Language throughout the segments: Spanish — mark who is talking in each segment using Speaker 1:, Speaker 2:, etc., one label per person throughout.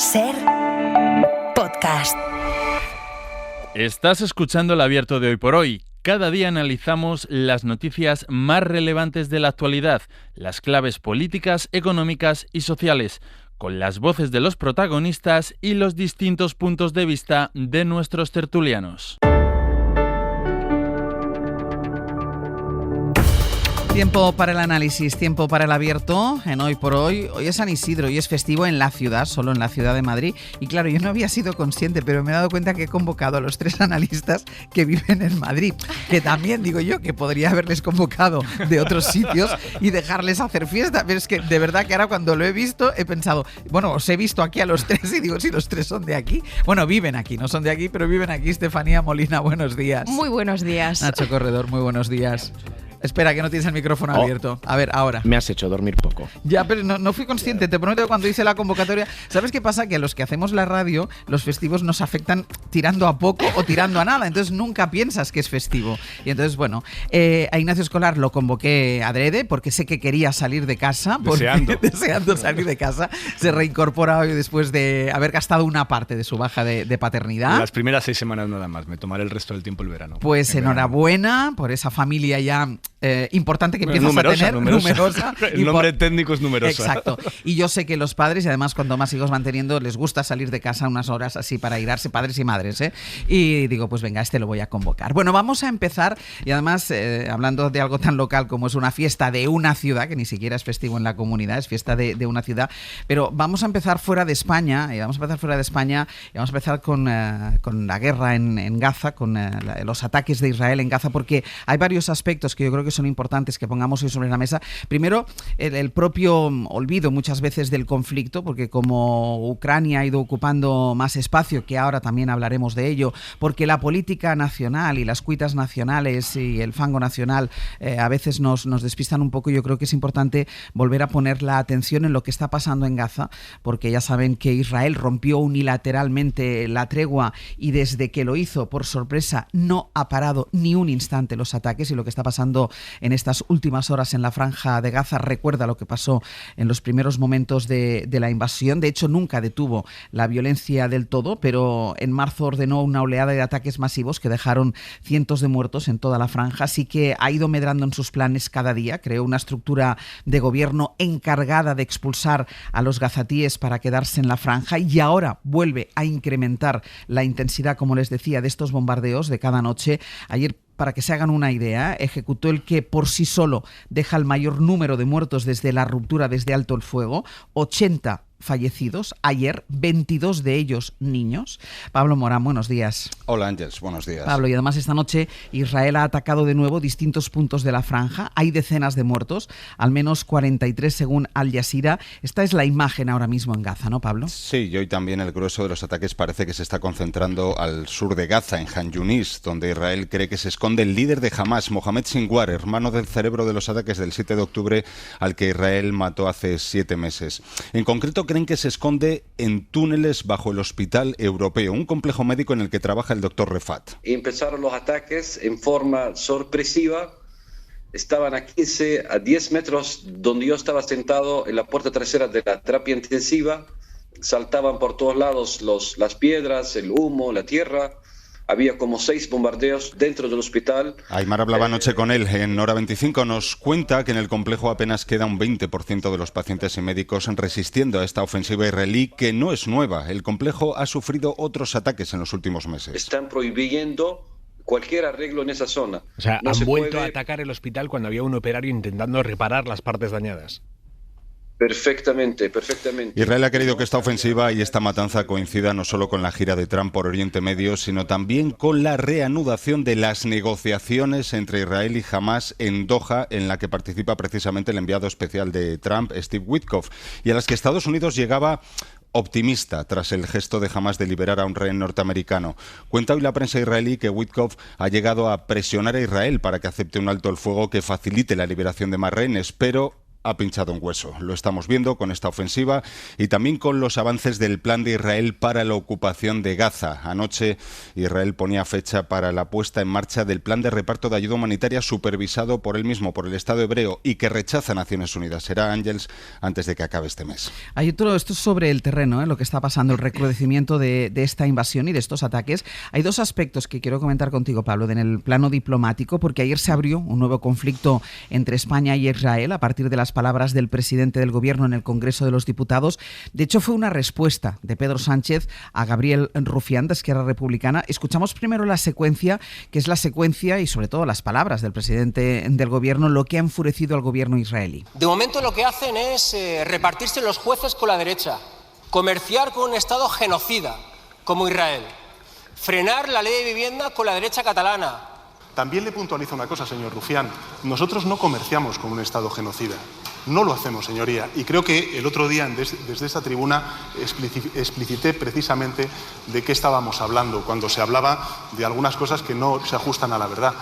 Speaker 1: SER Podcast.
Speaker 2: Estás escuchando el Abierto de Hoy por Hoy. Cada día analizamos las noticias más relevantes de la actualidad, las claves políticas, económicas y sociales, con las voces de los protagonistas y los distintos puntos de vista de nuestros tertulianos.
Speaker 3: Tiempo para el análisis, tiempo para el abierto en Hoy por Hoy. Hoy es San Isidro y es festivo en la ciudad, solo en la ciudad de Madrid. Y claro, yo no había sido consciente, pero me he dado cuenta que he convocado a los 3 analistas que viven en Madrid. Que también digo yo que podría haberles convocado de otros sitios y dejarles hacer fiesta. Pero es que de verdad que ahora cuando lo he visto he pensado, bueno, os he visto aquí a los 3 y digo, si los 3 son de aquí. Bueno, viven aquí, no son de aquí, pero viven aquí. Estefanía Molina, buenos días.
Speaker 4: Muy buenos días.
Speaker 3: Nacho Corredor, muy buenos días. Espera, que no tienes el micrófono abierto. A ver, ahora.
Speaker 5: Me has hecho dormir poco.
Speaker 3: Ya, pero no fui consciente. Te prometo que cuando hice la convocatoria... ¿Sabes qué pasa? Que a los que hacemos la radio, los festivos nos afectan tirando a poco o tirando a nada. Entonces nunca piensas que es festivo. Y entonces, bueno, a Ignacio Escolar lo convoqué adrede porque sé que quería salir de casa. Deseando salir de casa. Se reincorpora hoy después de haber gastado una parte de su baja de paternidad.
Speaker 5: Las primeras 6 semanas nada más. Me tomaré el resto del tiempo el verano.
Speaker 3: Pues enhorabuena por esa familia ya... importante que empiezas a tener, numerosa.
Speaker 5: El nombre técnico es numerosa.
Speaker 3: Exacto. Y yo sé que los padres, y además cuando más hijos van teniendo, les gusta salir de casa unas horas así para airarse, padres y madres, ¿eh? Y digo, pues venga, lo voy a convocar. Bueno, vamos a empezar, y además, hablando de algo tan local como es una fiesta de una ciudad, que ni siquiera es festivo en la comunidad, es fiesta de una ciudad, pero vamos a empezar fuera de España, y vamos a empezar con la guerra en Gaza, con los ataques de Israel en Gaza, porque hay varios aspectos que yo creo que son importantes que pongamos hoy sobre la mesa. Primero, el propio olvido muchas veces del conflicto, porque como Ucrania ha ido ocupando más espacio, que ahora también hablaremos de ello, porque la política nacional y las cuitas nacionales y el fango nacional a veces nos despistan un poco. Yo creo que es importante volver a poner la atención en lo que está pasando en Gaza, porque ya saben que Israel rompió unilateralmente la tregua y desde que lo hizo por sorpresa no ha parado ni un instante los ataques, y lo que está pasando en estas últimas horas en la franja de Gaza recuerda lo que pasó en los primeros momentos de la invasión. De hecho, nunca detuvo la violencia del todo, pero en marzo ordenó una oleada de ataques masivos que dejaron cientos de muertos en toda la franja, así que ha ido medrando en sus planes cada día. Creó una estructura de gobierno encargada de expulsar a los gazatíes para quedarse en la franja, y ahora vuelve a incrementar la intensidad, como les decía, de estos bombardeos de cada noche. Ayer, para que se hagan una idea, ejecutó el que por sí solo deja el mayor número de muertos desde la ruptura, desde alto el fuego, 80 fallecidos, ayer 22 de ellos niños. Pablo Morán, buenos días.
Speaker 6: Hola Ángeles, buenos días.
Speaker 3: Pablo, y además esta noche Israel ha atacado de nuevo distintos puntos de la franja. Hay decenas de muertos, al menos 43 según Al Jazeera. Esta es la imagen ahora mismo en Gaza, ¿no, Pablo?
Speaker 6: Sí, y hoy también el grueso de los ataques parece que se está concentrando al sur de Gaza, en Han Yunis, donde Israel cree que se esconde el líder de Hamas, Mohamed Sinwar, hermano del cerebro de los ataques del 7 de octubre, al que Israel mató hace 7 meses. En concreto, creen que se esconde en túneles bajo el Hospital Europeo, un complejo médico en el que trabaja el doctor Refat.
Speaker 7: Empezaron los ataques en forma sorpresiva. Estaban a 15 a 10 metros donde yo estaba sentado en la puerta trasera de la terapia intensiva. Saltaban por todos lados las piedras, el humo, la tierra. Había como 6 bombardeos dentro del hospital.
Speaker 6: Aymar hablaba anoche con él en Hora 25. Nos cuenta que en el complejo apenas queda un 20% de los pacientes y médicos resistiendo a esta ofensiva israelí, que no es nueva. El complejo ha sufrido otros ataques en los últimos meses.
Speaker 7: Están prohibiendo cualquier arreglo en esa zona.
Speaker 5: O sea, han vuelto a atacar el hospital cuando había un operario intentando reparar las partes dañadas.
Speaker 7: Perfectamente.
Speaker 6: Israel ha querido que esta ofensiva y esta matanza coincida no solo con la gira de Trump por Oriente Medio, sino también con la reanudación de las negociaciones entre Israel y Hamas en Doha, en la que participa precisamente el enviado especial de Trump, Steve Witkoff, y a las que Estados Unidos llegaba optimista tras el gesto de Hamas de liberar a un rehén norteamericano. Cuenta hoy la prensa israelí que Witkoff ha llegado a presionar a Israel para que acepte un alto el fuego que facilite la liberación de más rehenes, pero ha pinchado un hueso. Lo estamos viendo con esta ofensiva y también con los avances del plan de Israel para la ocupación de Gaza. Anoche Israel ponía fecha para la puesta en marcha del plan de reparto de ayuda humanitaria supervisado por él mismo, por el Estado hebreo, y que rechaza Naciones Unidas. Será, Ángels, antes de que acabe este mes.
Speaker 3: Hay todo esto sobre el terreno, lo que está pasando, el recrudecimiento de esta invasión y de estos ataques. Hay dos aspectos que quiero comentar contigo, Pablo, en el plano diplomático, porque ayer se abrió un nuevo conflicto entre España y Israel a partir de las palabras del presidente del gobierno en el Congreso de los Diputados. De hecho, fue una respuesta de Pedro Sánchez a Gabriel Rufián, de Esquerra Republicana. Escuchamos primero la secuencia, que es la secuencia y sobre todo las palabras del presidente del gobierno, lo que ha enfurecido al gobierno israelí.
Speaker 4: De momento lo que hacen es repartirse los jueces con la derecha, comerciar con un Estado genocida como Israel, frenar la ley de vivienda con la derecha catalana.
Speaker 8: También le puntualizo una cosa, señor Rufián. Nosotros no comerciamos con un Estado genocida. No lo hacemos, señoría. Y creo que el otro día, desde esta tribuna, explicité precisamente de qué estábamos hablando, cuando se hablaba de algunas cosas que no se ajustan a la verdad.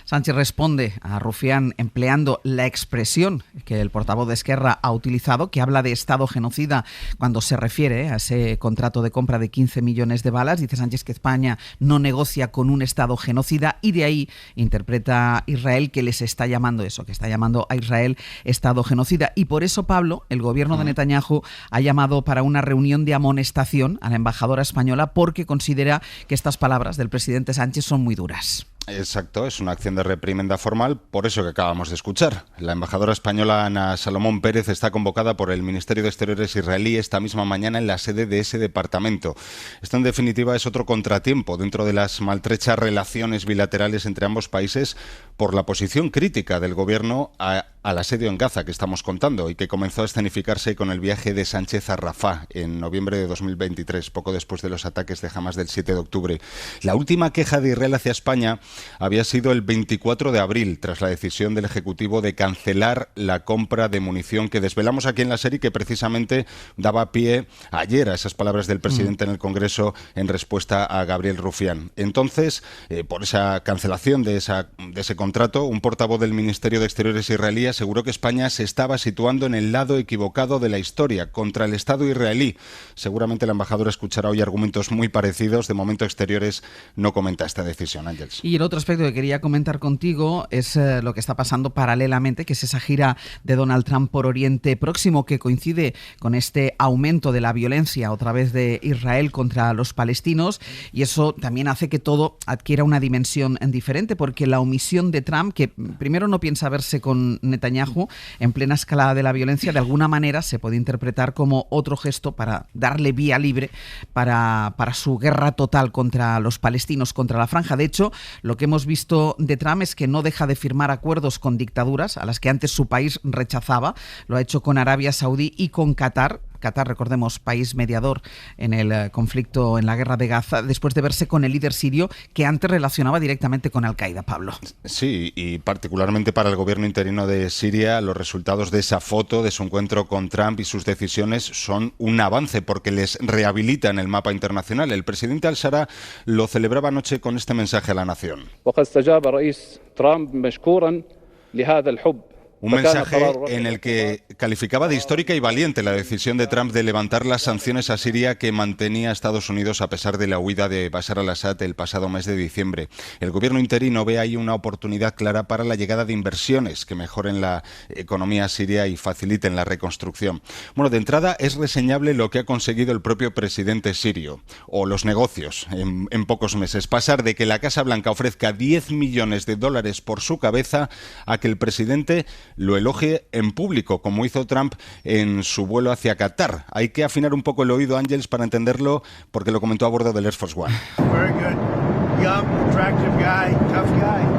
Speaker 3: Sánchez responde a Rufián empleando la expresión que el portavoz de Esquerra ha utilizado, que habla de Estado genocida cuando se refiere a ese contrato de compra de 15 millones de balas. Dice Sánchez que España no negocia con un Estado genocida y de ahí interpreta Israel que les está llamando eso, que está llamando a Israel Estado genocida. Y por eso, Pablo, el gobierno de Netanyahu ha llamado para una reunión de amonestación a la embajadora española porque considera que estas palabras del presidente Sánchez son muy duras.
Speaker 6: Exacto, es una acción de reprimenda formal, por eso que acabamos de escuchar. La embajadora española Ana Salomón Pérez está convocada por el Ministerio de Exteriores israelí esta misma mañana en la sede de ese departamento. Esto, en definitiva, es otro contratiempo dentro de las maltrechas relaciones bilaterales entre ambos países por la posición crítica del gobierno al asedio en Gaza que estamos contando y que comenzó a escenificarse con el viaje de Sánchez a Rafah en noviembre de 2023, poco después de los ataques de Hamás del 7 de octubre. La última queja de Israel hacia España había sido el 24 de abril, tras la decisión del Ejecutivo de cancelar la compra de munición que desvelamos aquí en la serie, que precisamente daba pie ayer a esas palabras del presidente en el Congreso en respuesta a Gabriel Rufián. Entonces, por esa cancelación de ese contrato, un portavoz del Ministerio de Exteriores israelí aseguró que España se estaba situando en el lado equivocado de la historia, contra el Estado israelí. Seguramente la embajadora escuchará hoy argumentos muy parecidos. De momento, Exteriores no comenta esta decisión, Ángels.
Speaker 3: Y el otro aspecto que quería comentar contigo es lo que está pasando paralelamente, que es esa gira de Donald Trump por Oriente Próximo, que coincide con este aumento de la violencia otra vez de Israel contra los palestinos, y eso también hace que todo adquiera una dimensión diferente, porque la omisión de Trump, que primero no piensa verse con Netanyahu en plena escalada de la violencia, de alguna manera se puede interpretar como otro gesto para darle vía libre para su guerra total contra los palestinos, contra la franja. De hecho, lo que hemos visto de Trump es que no deja de firmar acuerdos con dictaduras a las que antes su país rechazaba. Lo ha hecho con Arabia Saudí y con Qatar. Qatar, recordemos, país mediador en el conflicto, en la guerra de Gaza, después de verse con el líder sirio que antes relacionaba directamente con Al-Qaeda, Pablo.
Speaker 6: Sí, y particularmente para el gobierno interino de Siria, los resultados de esa foto, de su encuentro con Trump y sus decisiones son un avance porque les rehabilita en el mapa internacional. El presidente al-Shara lo celebraba anoche con este mensaje a la nación. Un mensaje en el que calificaba de histórica y valiente la decisión de Trump de levantar las sanciones a Siria que mantenía Estados Unidos a pesar de la huida de Bashar al-Assad el pasado mes de diciembre. El gobierno interino ve ahí una oportunidad clara para la llegada de inversiones que mejoren la economía siria y faciliten la reconstrucción. Bueno, de entrada es reseñable lo que ha conseguido el propio presidente sirio, o los negocios, en pocos meses. Pasar de que la Casa Blanca ofrezca $10 millones por su cabeza a que el presidente lo elogie en público, como hizo Trump en su vuelo hacia Qatar. Hay que afinar un poco el oído, Ángels, para entenderlo, porque lo comentó a bordo del Air Force One.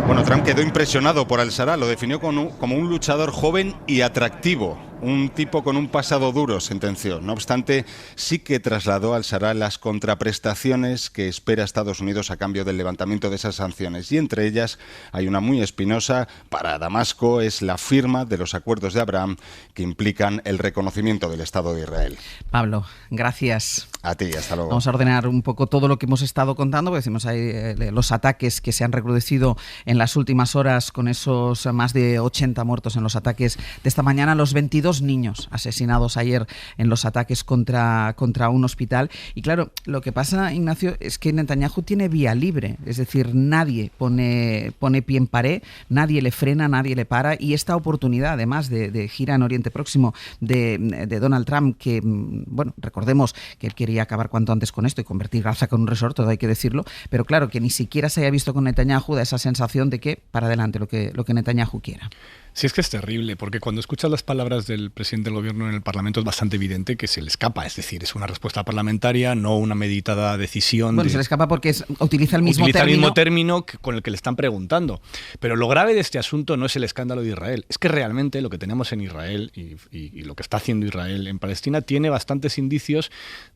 Speaker 6: Bueno, Trump quedó impresionado por al-Shara, lo definió como un luchador joven y atractivo. un tipo con un pasado duro, sentenció. No obstante, sí que trasladó al Sarraj las contraprestaciones que espera Estados Unidos a cambio del levantamiento de esas sanciones. Y entre ellas hay una muy espinosa para Damasco, es la firma de los acuerdos de Abraham que implican el reconocimiento del Estado de Israel.
Speaker 3: Pablo, gracias.
Speaker 6: A ti, hasta luego.
Speaker 3: Vamos a ordenar un poco todo lo que hemos estado contando, porque decimos ahí los ataques que se han recrudecido en las últimas horas con esos más de 80 muertos en los ataques de esta mañana, los 22 niños asesinados ayer en los ataques contra un hospital. Y claro, lo que pasa, Ignacio, es que Netanyahu tiene vía libre, es decir, nadie pone pie en pared, nadie le frena, nadie le para, y esta oportunidad, además de gira en Oriente Próximo de Donald Trump, que, bueno, recordemos que él quería acabar cuanto antes con esto y convertir Gaza con un resort, todo hay que decirlo, pero claro, que ni siquiera se haya visto con Netanyahu, da esa sensación de que para adelante lo que Netanyahu quiera.
Speaker 9: Sí, es que es terrible, porque cuando escuchas las palabras del presidente del gobierno en el Parlamento es bastante evidente que se le escapa, es decir, es una respuesta parlamentaria, no una meditada decisión.
Speaker 3: Bueno, se le escapa porque utiliza el mismo
Speaker 9: término con el que le están preguntando. Pero lo grave de este asunto no es el escándalo de Israel, es que realmente lo que tenemos en Israel y lo que está haciendo Israel en Palestina tiene bastantes indicios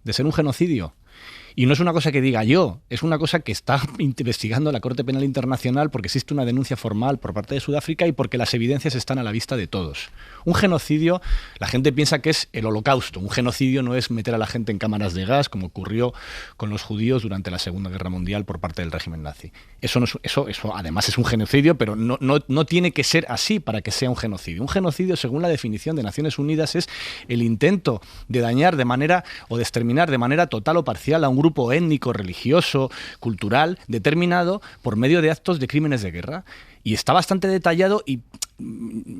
Speaker 9: de ser un genocidio. Y no es una cosa que diga yo, es una cosa que está investigando la Corte Penal Internacional porque existe una denuncia formal por parte de Sudáfrica y porque las evidencias están a la vista de todos. Un genocidio, la gente piensa que es el Holocausto. Un genocidio no es meter a la gente en cámaras de gas, como ocurrió con los judíos durante la Segunda Guerra Mundial por parte del régimen nazi. Eso además es un genocidio, pero no tiene que ser así para que sea un genocidio. Un genocidio, según la definición de Naciones Unidas, es el intento de dañar de manera o de exterminar de manera total o parcial a un grupo étnico, religioso, cultural, determinado por medio de actos de crímenes de guerra. Y está bastante detallado y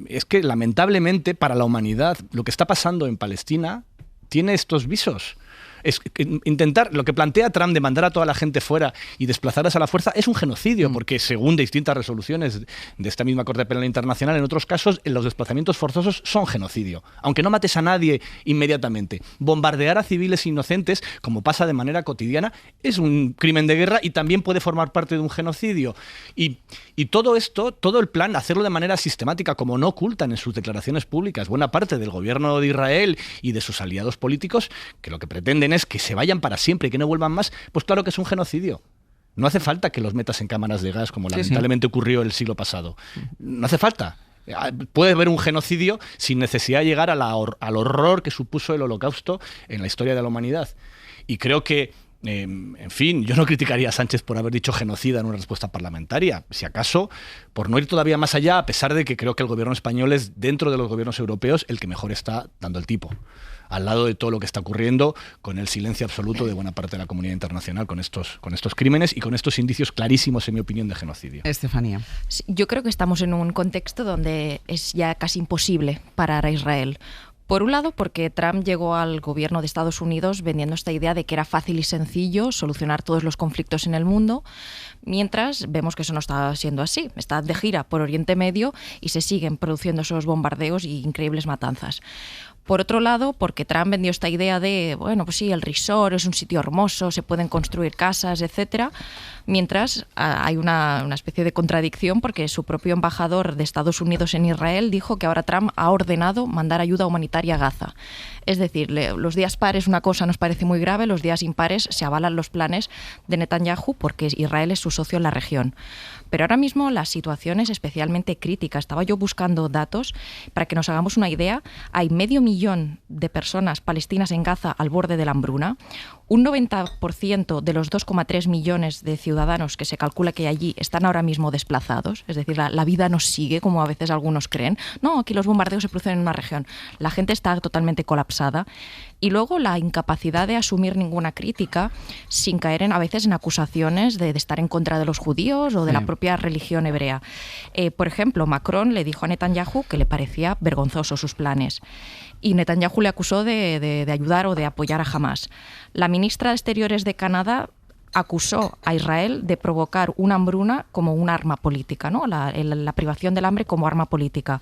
Speaker 9: es que lamentablemente para la humanidad lo que está pasando en Palestina tiene estos visos. Es intentar, lo que plantea Trump de mandar a toda la gente fuera y desplazarlas a la fuerza es un genocidio, porque según distintas resoluciones de esta misma Corte Penal Internacional, en otros casos los desplazamientos forzosos son genocidio, aunque no mates a nadie inmediatamente. Bombardear a civiles inocentes, como pasa de manera cotidiana, es un crimen de guerra y también puede formar parte de un genocidio. Y todo esto, todo el plan, hacerlo de manera sistemática, como no ocultan en sus declaraciones públicas buena parte del gobierno de Israel y de sus aliados políticos, que lo que pretenden es que se vayan para siempre y que no vuelvan más, pues claro que es un genocidio. No hace falta que los metas en cámaras de gas, como lamentablemente ocurrió el siglo pasado. No hace falta. Puede haber un genocidio sin necesidad de llegar al horror que supuso el Holocausto en la historia de la humanidad. Y creo que en fin, yo no criticaría a Sánchez por haber dicho genocida en una respuesta parlamentaria, si acaso por no ir todavía más allá, a pesar de que creo que el gobierno español es, dentro de los gobiernos europeos, el que mejor está dando el tipo, al lado de todo lo que está ocurriendo, con el silencio absoluto de buena parte de la comunidad internacional con estos crímenes y con estos indicios clarísimos, en mi opinión, de genocidio.
Speaker 3: Estefanía.
Speaker 10: Sí, yo creo que estamos en un contexto donde es ya casi imposible parar a Israel. Por un lado, porque Trump llegó al gobierno de Estados Unidos vendiendo esta idea de que era fácil y sencillo solucionar todos los conflictos en el mundo, mientras vemos que eso no está siendo así. Está de gira por Oriente Medio y se siguen produciendo esos bombardeos y increíbles matanzas. Por otro lado, porque Trump vendió esta idea de, bueno, pues sí, el resort es un sitio hermoso, se pueden construir casas, etcétera, mientras hay una especie de contradicción porque su propio embajador de Estados Unidos en Israel dijo que ahora Trump ha ordenado mandar ayuda humanitaria a Gaza. Es decir, los días pares una cosa nos parece muy grave, los días impares se avalan los planes de Netanyahu porque Israel es su socio en la región. Pero ahora mismo la situación es especialmente crítica. Estaba yo buscando datos para que nos hagamos una idea. Hay 500.000 de personas palestinas en Gaza al borde de la hambruna. Un 90% de los 2,3 millones de ciudadanos que se calcula que hay allí están ahora mismo desplazados. Es decir, la vida no sigue como a veces algunos creen. No, aquí los bombardeos se producen en una región. La gente está totalmente colapsada. Y luego la incapacidad de asumir ninguna crítica sin caer a veces en acusaciones de estar en contra de los judíos o de la propia religión hebrea. Por ejemplo, Macron le dijo a Netanyahu que le parecía vergonzoso sus planes. Y Netanyahu le acusó de ayudar o de apoyar a Hamás. La ministra de Exteriores de Canadá acusó a Israel de provocar una hambruna como un arma política, ¿no? La privación del hambre como arma política.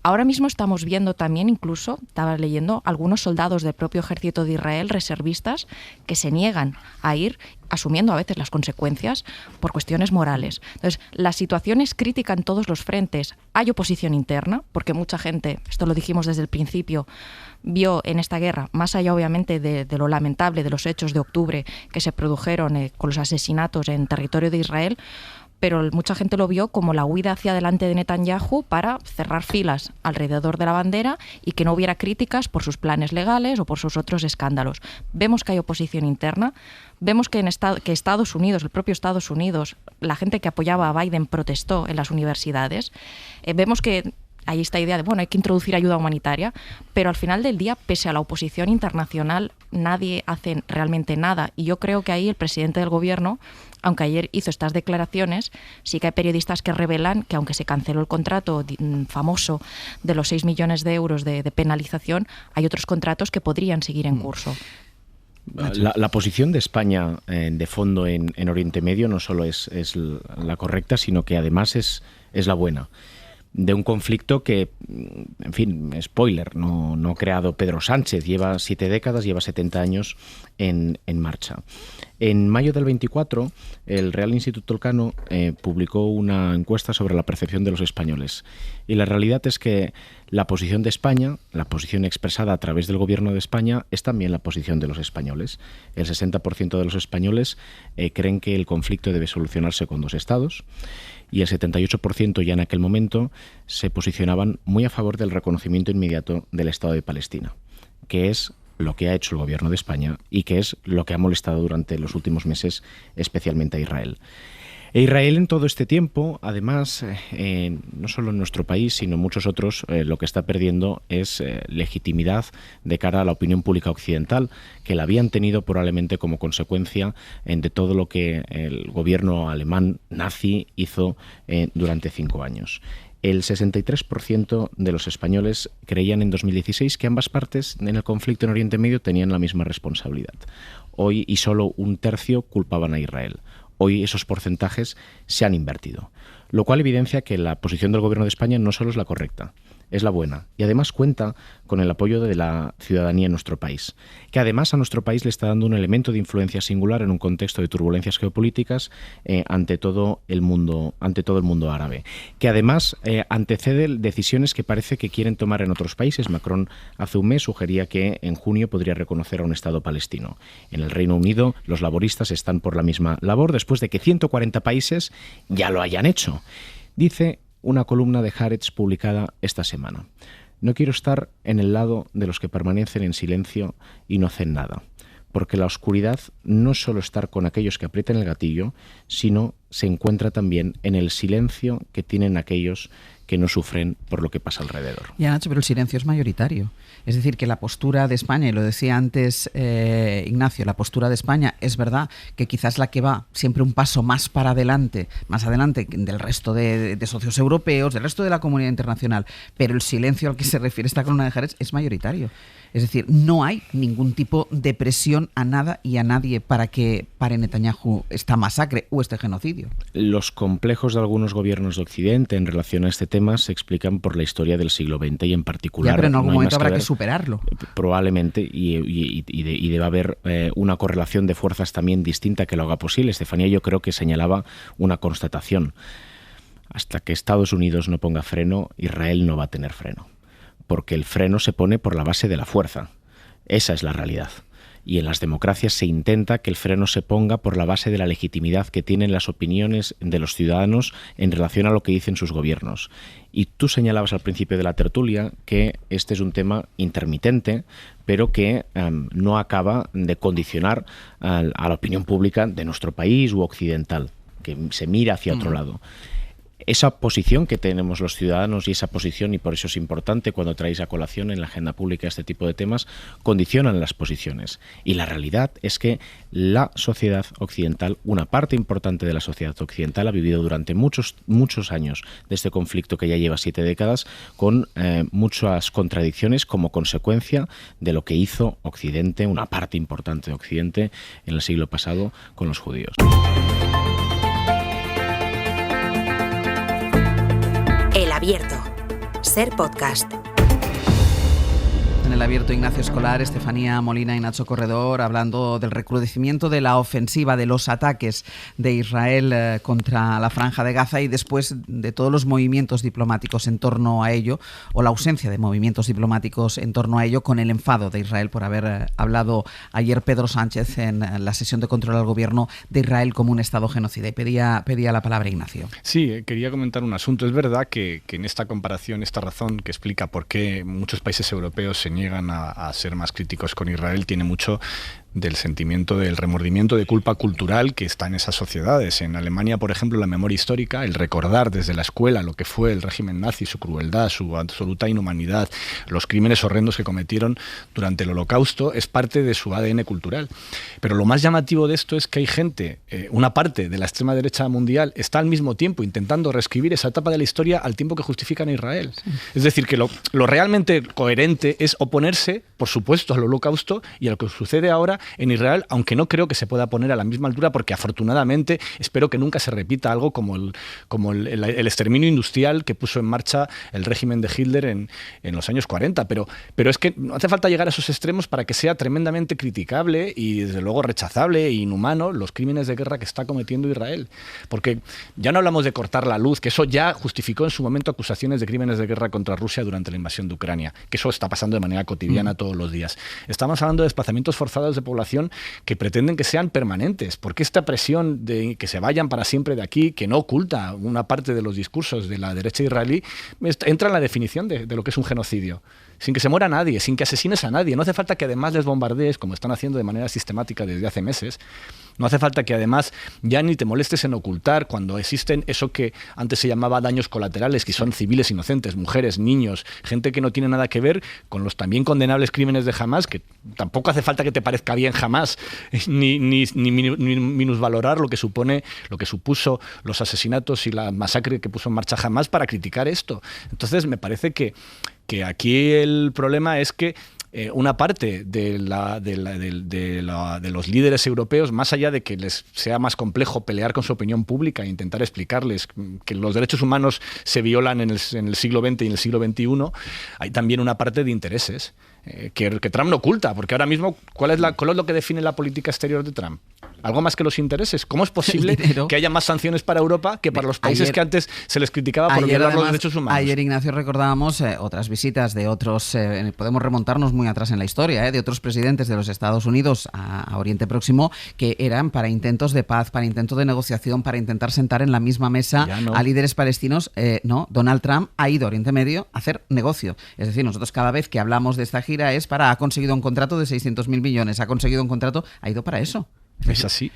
Speaker 10: Ahora mismo estamos viendo también, incluso, estaba leyendo, algunos soldados del propio ejército de Israel, reservistas, que se niegan a ir asumiendo a veces las consecuencias por cuestiones morales. Entonces, la situación es crítica en todos los frentes. Hay oposición interna, porque mucha gente, esto lo dijimos desde el principio, vio en esta guerra, más allá obviamente de lo lamentable de los hechos de octubre que se produjeron con los asesinatos en territorio de Israel, pero mucha gente lo vio como la huida hacia adelante de Netanyahu para cerrar filas alrededor de la bandera y que no hubiera críticas por sus planes legales o por sus otros escándalos. Vemos que hay oposición interna, vemos que Estados Unidos, el propio Estados Unidos, la gente que apoyaba a Biden protestó en las universidades. Vemos que hay esta idea de, bueno, hay que introducir ayuda humanitaria, pero al final del día, pese a la oposición internacional, nadie hace realmente nada. Y yo creo que ahí el presidente del gobierno, aunque ayer hizo estas declaraciones, sí que hay periodistas que revelan que aunque se canceló el contrato famoso de los 6 millones de euros de penalización, hay otros contratos que podrían seguir en curso.
Speaker 11: La posición de España de fondo en Oriente Medio no solo es la correcta, sino que además es la buena. De un conflicto que, en fin, spoiler, no ha creado Pedro Sánchez, lleva 7 décadas, lleva 70 años en marcha. En mayo del 24, el Real Instituto Elcano publicó una encuesta sobre la percepción de los españoles. Y la realidad es que la posición de España, la posición expresada a través del Gobierno de España, es también la posición de los españoles. El 60% de los españoles creen que el conflicto debe solucionarse con 2 estados. Y el 78% ya en aquel momento se posicionaban muy a favor del reconocimiento inmediato del Estado de Palestina, que es lo que ha hecho el Gobierno de España y que es lo que ha molestado durante los últimos meses especialmente a Israel. E Israel en todo este tiempo, además, no solo en nuestro país, sino en muchos otros, lo que está perdiendo es legitimidad de cara a la opinión pública occidental, que la habían tenido probablemente como consecuencia de todo lo que el gobierno alemán nazi hizo durante 5 años. El 63% de los españoles creían en 2016 que ambas partes en el conflicto en Oriente Medio tenían la misma responsabilidad. Hoy, y solo 1/3 culpaban a Israel. Hoy esos porcentajes se han invertido, lo cual evidencia que la posición del Gobierno de España no solo es la correcta, es la buena, y además cuenta con el apoyo de la ciudadanía en nuestro país, que además a nuestro país le está dando un elemento de influencia singular en un contexto de turbulencias geopolíticas ante todo el mundo árabe, que además antecede decisiones que parece que quieren tomar en otros países. Macron hace un mes sugería que en junio podría reconocer a un Estado palestino. En el Reino Unido los laboristas están por la misma labor después de que 140 países ya lo hayan hecho. Dice una columna de Haaretz publicada esta semana: no quiero estar en el lado de los que permanecen en silencio y no hacen nada, porque la oscuridad no es solo estar con aquellos que aprietan el gatillo, sino se encuentra también en el silencio que tienen aquellos que no sufren por lo que pasa alrededor.
Speaker 3: Ya, Nacho, pero el silencio es mayoritario. Es decir, que la postura de España, y lo decía antes Ignacio, la postura de España es verdad que quizás la que va siempre un paso más adelante del resto de socios europeos, del resto de la comunidad internacional, pero el silencio al que se refiere esta columna de Haaretz es mayoritario. Es decir, no hay ningún tipo de presión a nada y a nadie para que pare Netanyahu esta masacre o este genocidio.
Speaker 11: Los complejos de algunos gobiernos de Occidente en relación a este tema se explican por la historia del siglo XX y en particular...
Speaker 3: Ya, pero en algún momento habrá que superarlo.
Speaker 11: Probablemente, y debe haber una correlación de fuerzas también distinta que lo haga posible. Estefanía, yo creo que señalaba una constatación. Hasta que Estados Unidos no ponga freno, Israel no va a tener freno. Porque el freno se pone por la base de la fuerza. Esa es la realidad. Y en las democracias se intenta que el freno se ponga por la base de la legitimidad que tienen las opiniones de los ciudadanos en relación a lo que dicen sus gobiernos. Y tú señalabas al principio de la tertulia que este es un tema intermitente, pero que no acaba de condicionar a la opinión pública de nuestro país u occidental, que se mira hacia otro lado. Esa posición que tenemos los ciudadanos y esa posición, y por eso es importante cuando traéis a colación en la agenda pública este tipo de temas, condicionan las posiciones. Y la realidad es que la sociedad occidental, una parte importante de la sociedad occidental, ha vivido durante muchos años de este conflicto que ya lleva 7 décadas con muchas contradicciones como consecuencia de lo que hizo Occidente, una parte importante de Occidente, en el siglo pasado con los judíos.
Speaker 1: El Abierto. Ser podcast.
Speaker 3: En el abierto Ignacio Escolar, Estefanía Molina y Nacho Corredor hablando del recrudecimiento de la ofensiva, de los ataques de Israel contra la Franja de Gaza y después de todos los movimientos diplomáticos en torno a ello, o la ausencia de movimientos diplomáticos en torno a ello, con el enfado de Israel por haber hablado ayer Pedro Sánchez en la sesión de control al gobierno de Israel como un Estado genocida. Y pedía la palabra Ignacio.
Speaker 9: Sí, quería comentar un asunto. Es verdad que en esta comparación, esta razón que explica por qué muchos países europeos se niegan a ser más críticos con Israel, tiene mucho del sentimiento del remordimiento de culpa cultural que está en esas sociedades. En Alemania, por ejemplo, la memoria histórica, el recordar desde la escuela lo que fue el régimen nazi, su crueldad, su absoluta inhumanidad, los crímenes horrendos que cometieron durante el Holocausto, es parte de su ADN cultural. Pero lo más llamativo de esto es que hay gente, una parte de la extrema derecha mundial, está al mismo tiempo intentando reescribir esa etapa de la historia al tiempo que justifican a Israel. Sí. Es decir, que lo realmente coherente es oponerse, por supuesto, al Holocausto y a lo que sucede ahora en Israel, aunque no creo que se pueda poner a la misma altura, porque afortunadamente espero que nunca se repita algo como el exterminio industrial que puso en marcha el régimen de Hitler en los años 40. Pero es que no hace falta llegar a esos extremos para que sea tremendamente criticable y desde luego rechazable e inhumano los crímenes de guerra que está cometiendo Israel. Porque ya no hablamos de cortar la luz, que eso ya justificó en su momento acusaciones de crímenes de guerra contra Rusia durante la invasión de Ucrania, que eso está pasando de manera cotidiana todos los días. Estamos hablando de desplazamientos forzados de población que pretenden que sean permanentes. ¿Por qué esta presión de que se vayan para siempre de aquí, que no oculta una parte de los discursos de la derecha israelí, entra en la definición de lo que es un genocidio? Sin que se muera nadie, sin que asesines a nadie. No hace falta que además les bombardees, como están haciendo de manera sistemática desde hace meses. No hace falta que además ya ni te molestes en ocultar cuando existen eso que antes se llamaba daños colaterales, que son civiles inocentes, mujeres, niños, gente que no tiene nada que ver con los también condenables crímenes de Hamás, que tampoco hace falta que te parezca bien Hamás, ni minusvalorar lo que supuso los asesinatos y la masacre que puso en marcha Hamás para criticar esto. Entonces me parece que aquí el problema es que una parte de los líderes europeos, más allá de que les sea más complejo pelear con su opinión pública e intentar explicarles que los derechos humanos se violan en el siglo XX y en el siglo XXI, hay también una parte de intereses que Trump no oculta, porque ahora mismo, ¿cuál es lo que define la política exterior de Trump? ¿Algo más que los intereses? ¿Cómo es posible que haya más sanciones para Europa que para los países que antes se les criticaba por violar los derechos humanos?
Speaker 3: Ayer, Ignacio, recordábamos otras visitas de otros, podemos remontarnos muy atrás en la historia, de otros presidentes de los Estados Unidos a Oriente Próximo, que eran para intentos de paz, para intentos de negociación, para intentar sentar en la misma mesa a líderes palestinos. No, Donald Trump ha ido a Oriente Medio a hacer negocio. Es decir, nosotros cada vez que hablamos de esta gira ha conseguido un contrato de 600.000 millones, ha conseguido un contrato, ha ido para eso.
Speaker 9: Es así.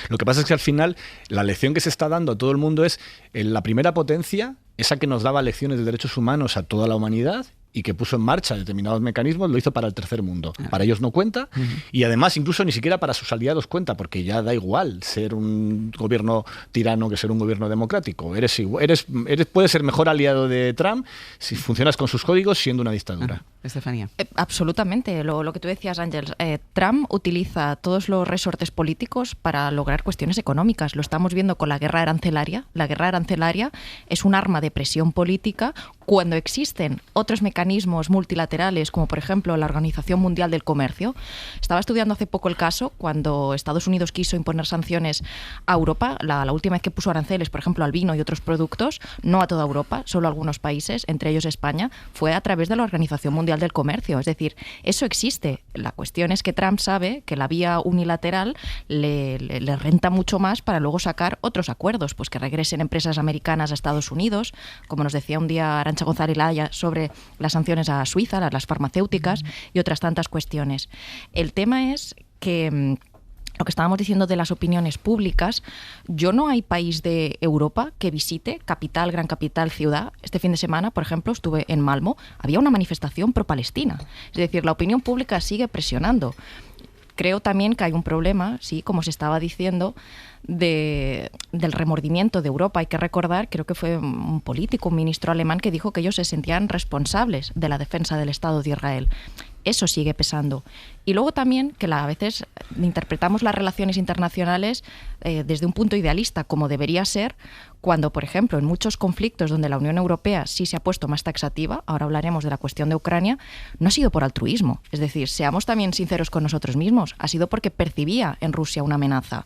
Speaker 9: Lo que pasa es que al final la lección que se está dando a todo el mundo es la primera potencia, esa que nos daba lecciones de derechos humanos a toda la humanidad y que puso en marcha determinados mecanismos, lo hizo para el tercer mundo. Para ellos no cuenta, y además incluso ni siquiera para sus aliados cuenta, porque ya da igual ser un gobierno tirano que ser un gobierno democrático. Puedes ser mejor aliado de Trump si funcionas con sus códigos siendo una dictadura.
Speaker 3: Estefanía.
Speaker 10: Absolutamente. Lo que tú decías, Ángel, Trump utiliza todos los resortes políticos para lograr cuestiones económicas. Lo estamos viendo con la guerra arancelaria. La guerra arancelaria es un arma de presión política cuando existen otros mecanismos multilaterales, como por ejemplo la Organización Mundial del Comercio. Estaba estudiando hace poco el caso cuando Estados Unidos quiso imponer sanciones a Europa. La última vez que puso aranceles, por ejemplo, al vino y otros productos, no a toda Europa, solo a algunos países, entre ellos España, fue a través de la Organización Mundial del Comercio. Es decir, eso existe. La cuestión es que Trump sabe que la vía unilateral le renta mucho más para luego sacar otros acuerdos, pues que regresen empresas americanas a Estados Unidos, como nos decía un día Arantxa González Laya sobre las sanciones a Suiza, las farmacéuticas y otras tantas cuestiones. El tema es que lo que estábamos diciendo de las opiniones públicas, no hay país de Europa que visite capital, gran capital, ciudad. Este fin de semana, por ejemplo, estuve en Malmö, había una manifestación pro-Palestina. Es decir, la opinión pública sigue presionando. Creo también que hay un problema, sí, como se estaba diciendo, del remordimiento de Europa. Hay que recordar, creo que fue un político, un ministro alemán, que dijo que ellos se sentían responsables de la defensa del Estado de Israel. Eso sigue pesando. Y luego también que a veces interpretamos las relaciones internacionales desde un punto idealista, como debería ser, cuando, por ejemplo, en muchos conflictos donde la Unión Europea sí se ha puesto más taxativa, ahora hablaremos de la cuestión de Ucrania, no ha sido por altruismo. Es decir, seamos también sinceros con nosotros mismos, ha sido porque percibía en Rusia una amenaza.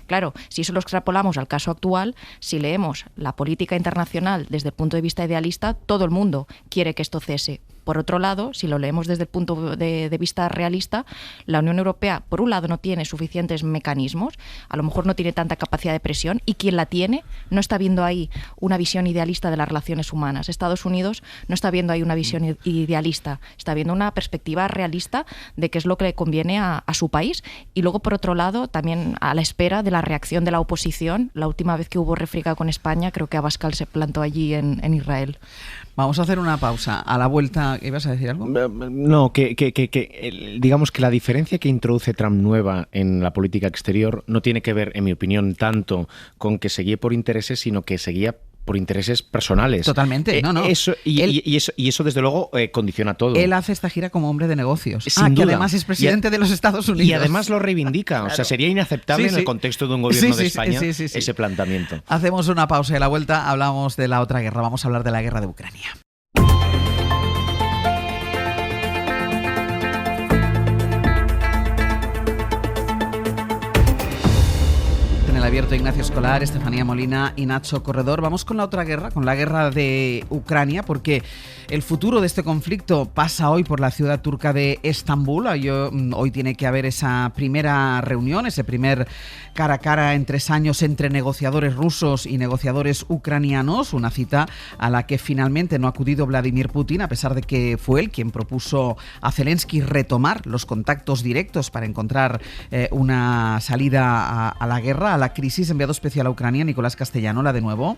Speaker 10: Claro, si eso lo extrapolamos al caso actual, si leemos la política internacional desde el punto de vista idealista, todo el mundo quiere que esto cese. Por otro lado, si lo leemos desde el punto de vista realista, la Unión Europea, por un lado, no tiene suficientes mecanismos, a lo mejor no tiene tanta capacidad de presión, y quien la tiene no está viendo ahí una visión idealista de las relaciones humanas. Estados Unidos no está viendo ahí una visión idealista, está viendo una perspectiva realista de qué es lo que le conviene a su país, y luego, por otro lado, también a la espera de la reacción de la oposición. La última vez que hubo refriega con España, creo que Abascal se plantó allí en Israel.
Speaker 3: Vamos a hacer una pausa. A la vuelta, ¿ibas a decir algo?
Speaker 11: No, digamos que la diferencia que introduce Trump nueva en la política exterior no tiene que ver, en mi opinión, tanto con que se guíe por intereses, sino que se guía por intereses personales.
Speaker 3: Totalmente, no.
Speaker 11: Eso, eso, desde luego, condiciona todo.
Speaker 3: Él hace esta gira como hombre de negocios.
Speaker 11: Sin
Speaker 3: que
Speaker 11: duda.
Speaker 3: Además es presidente de los Estados Unidos.
Speaker 11: Y además lo reivindica. Claro. O sea, sería inaceptable en el contexto de un gobierno de España ese planteamiento.
Speaker 3: Hacemos una pausa y a la vuelta hablamos de la otra guerra. Vamos a hablar de la guerra de Ucrania. Abierto Ignacio Escolar, Estefanía Molina y Nacho Corredor. Vamos con la otra guerra, con la guerra de Ucrania, porque el futuro de este conflicto pasa hoy por la ciudad turca de Estambul. Hoy tiene que haber esa primera reunión, ese primer cara a cara en 3 años entre negociadores rusos y negociadores ucranianos, una cita a la que finalmente no ha acudido Vladimir Putin, a pesar de que fue él quien propuso a Zelensky retomar los contactos directos para encontrar una salida a la guerra, a la crisis. Enviado especial a Ucrania, Nicolás Castellano, hola de nuevo.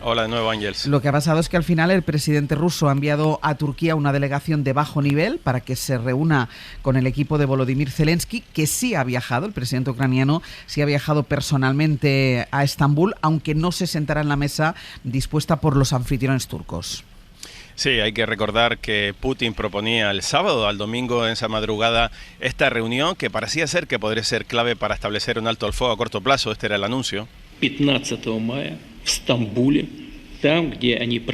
Speaker 12: Hola de nuevo, Ángels.
Speaker 3: Lo que ha pasado es que al final el presidente ruso ha enviado a Turquía una delegación de bajo nivel para que se reúna con el equipo de Volodymyr Zelensky, que sí ha viajado, el presidente ucraniano sí ha viajado personalmente a Estambul, aunque no se sentará en la mesa dispuesta por los anfitriones turcos.
Speaker 12: Sí, hay que recordar que Putin proponía el sábado al domingo, en esa madrugada, esta reunión que parecía ser que podría ser clave para establecer un alto al fuego a corto plazo. Este era el anuncio. 15 de mayo,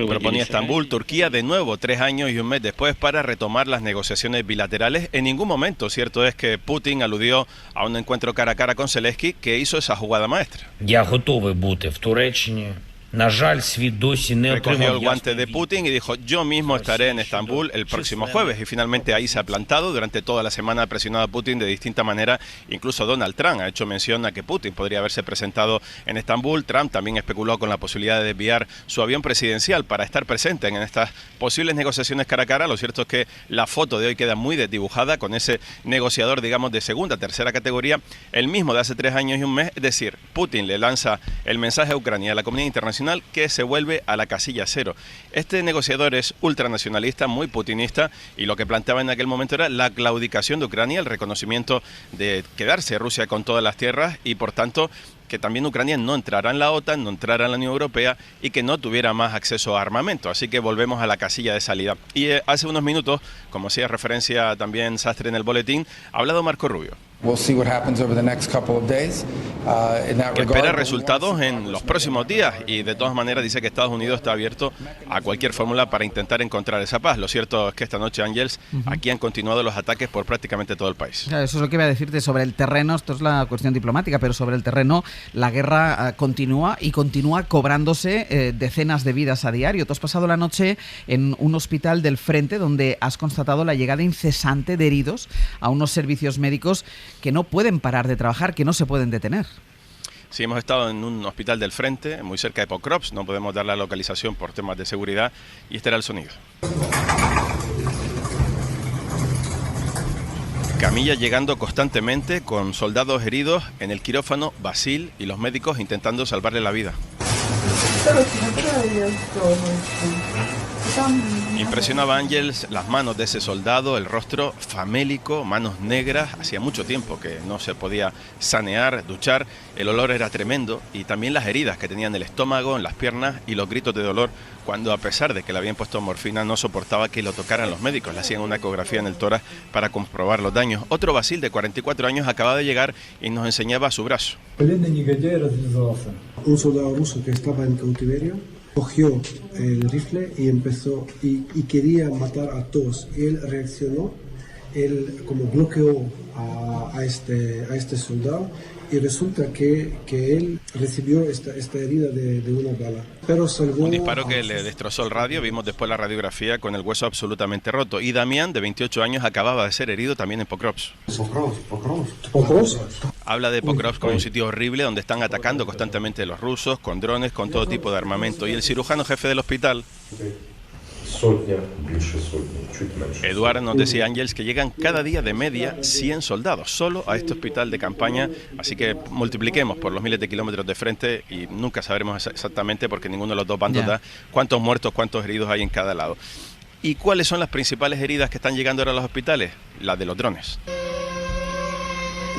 Speaker 12: proponía Estambul, Turquía, de nuevo 3 años y un mes después, para retomar las negociaciones bilaterales. En ningún momento, cierto es que Putin aludió a un encuentro cara a cara con Zelensky, que hizo esa jugada maestra. Recogió el guante de Putin y dijo: yo mismo estaré en Estambul el próximo jueves. Y finalmente ahí se ha plantado. Durante toda la semana ha presionado a Putin de distinta manera. Incluso Donald Trump ha hecho mención a que Putin podría haberse presentado en Estambul. Trump también especuló con la posibilidad de desviar su avión presidencial para estar presente en estas posibles negociaciones cara a cara. Lo cierto es que la foto de hoy queda muy desdibujada, con ese negociador, digamos, de segunda, tercera categoría, el mismo de hace 3 años y un mes. Es decir, Putin le lanza el mensaje a Ucrania, a la comunidad internacional, que se vuelve a la casilla cero. Este negociador es ultranacionalista, muy putinista, y lo que planteaba en aquel momento era la claudicación de Ucrania, el reconocimiento de quedarse Rusia con todas las tierras, y por tanto que también Ucrania no entrara en la OTAN, no entrara en la Unión Europea y que no tuviera más acceso a armamento. Así que volvemos a la casilla de salida. Y hace unos minutos, como hacía referencia también Sastre en el boletín, ha hablado Marco Rubio. Que espera resultados en los próximos días, y de todas maneras dice que Estados Unidos está abierto a cualquier fórmula para intentar encontrar esa paz. Lo cierto es que esta noche, Ángels, aquí han continuado los ataques por prácticamente todo el país.
Speaker 3: Claro, eso es lo que iba a decirte sobre el terreno. Esto es la cuestión diplomática, pero sobre el terreno la guerra continúa, y continúa cobrándose decenas de vidas a diario. Tú has pasado la noche en un hospital del frente donde has constatado la llegada incesante de heridos a unos servicios médicos que no pueden parar de trabajar, que no se pueden detener.
Speaker 12: Sí, hemos estado en un hospital del frente, muy cerca de Pokrovsk, no podemos dar la localización por temas de seguridad, y este era el sonido. Camilla llegando constantemente con soldados heridos en el quirófano, Basil y los médicos intentando salvarle la vida. Impresionaba a Ángels las manos de ese soldado, el rostro famélico, manos negras, hacía mucho tiempo que no se podía sanear, duchar, el olor era tremendo y también las heridas que tenía en el estómago, en las piernas y los gritos de dolor cuando, a pesar de que le habían puesto morfina, no soportaba que lo tocaran los médicos, le hacían una ecografía en el tórax para comprobar los daños. Otro Basil de 44 años acababa de llegar y nos enseñaba su brazo.
Speaker 13: Un soldado ruso que estaba en cautiverio cogió el rifle y empezó y quería matar a todos. Él reaccionó, él como bloqueó a este soldado y resulta que él recibió esta herida de una bala. Pero salvó.
Speaker 12: Un disparo que le destrozó el radio, vimos después la radiografía con el hueso absolutamente roto. Y Damián, de 28 años, acababa de ser herido también en Pokrovsk. Habla de Pokrovsk como un sitio horrible donde están atacando constantemente los rusos, con drones, con todo tipo de armamento. Y el cirujano jefe del hospital, Eduard, nos decía, Ángels, que llegan cada día de media 100 soldados solo a este hospital de campaña, así que multipliquemos por los miles de kilómetros de frente y nunca sabremos exactamente, porque ninguno de los dos bandos da cuántos muertos, cuántos heridos hay en cada lado. ¿Y cuáles son las principales heridas que están llegando ahora a los hospitales? Las de los drones.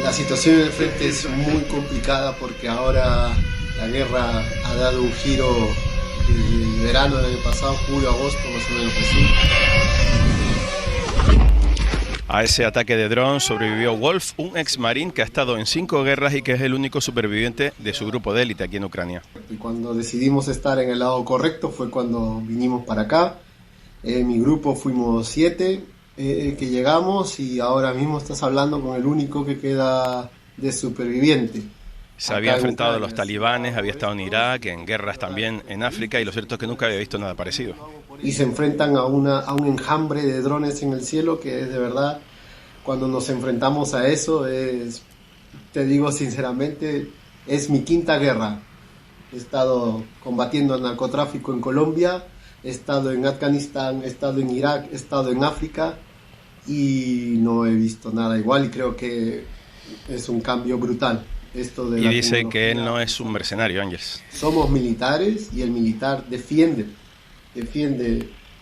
Speaker 14: La situación en el frente es muy complicada porque ahora la guerra ha dado un giro. El verano del año pasado, julio, agosto, más o menos así.
Speaker 12: A ese ataque de dron sobrevivió Wolf, un ex marín que ha estado en 5 guerras y que es el único superviviente de su grupo de élite aquí en Ucrania.
Speaker 14: Y cuando decidimos estar en el lado correcto fue cuando vinimos para acá. Mi grupo fuimos 7 que llegamos y ahora mismo estás hablando con el único que queda de superviviente.
Speaker 12: Se había enfrentado a los talibanes, había estado en Irak, en guerras también en África y lo cierto es que nunca había visto nada parecido.
Speaker 14: Y se enfrentan a un enjambre de drones en el cielo que es de verdad, cuando nos enfrentamos a eso, te digo sinceramente, es mi 5ª guerra. He estado combatiendo el narcotráfico en Colombia, he estado en Afganistán, he estado en Irak, he estado en África y no he visto nada igual y creo que es un cambio brutal. Esto de
Speaker 12: y dice que él no es un mercenario, Ángels.
Speaker 14: Somos militares y el militar defiende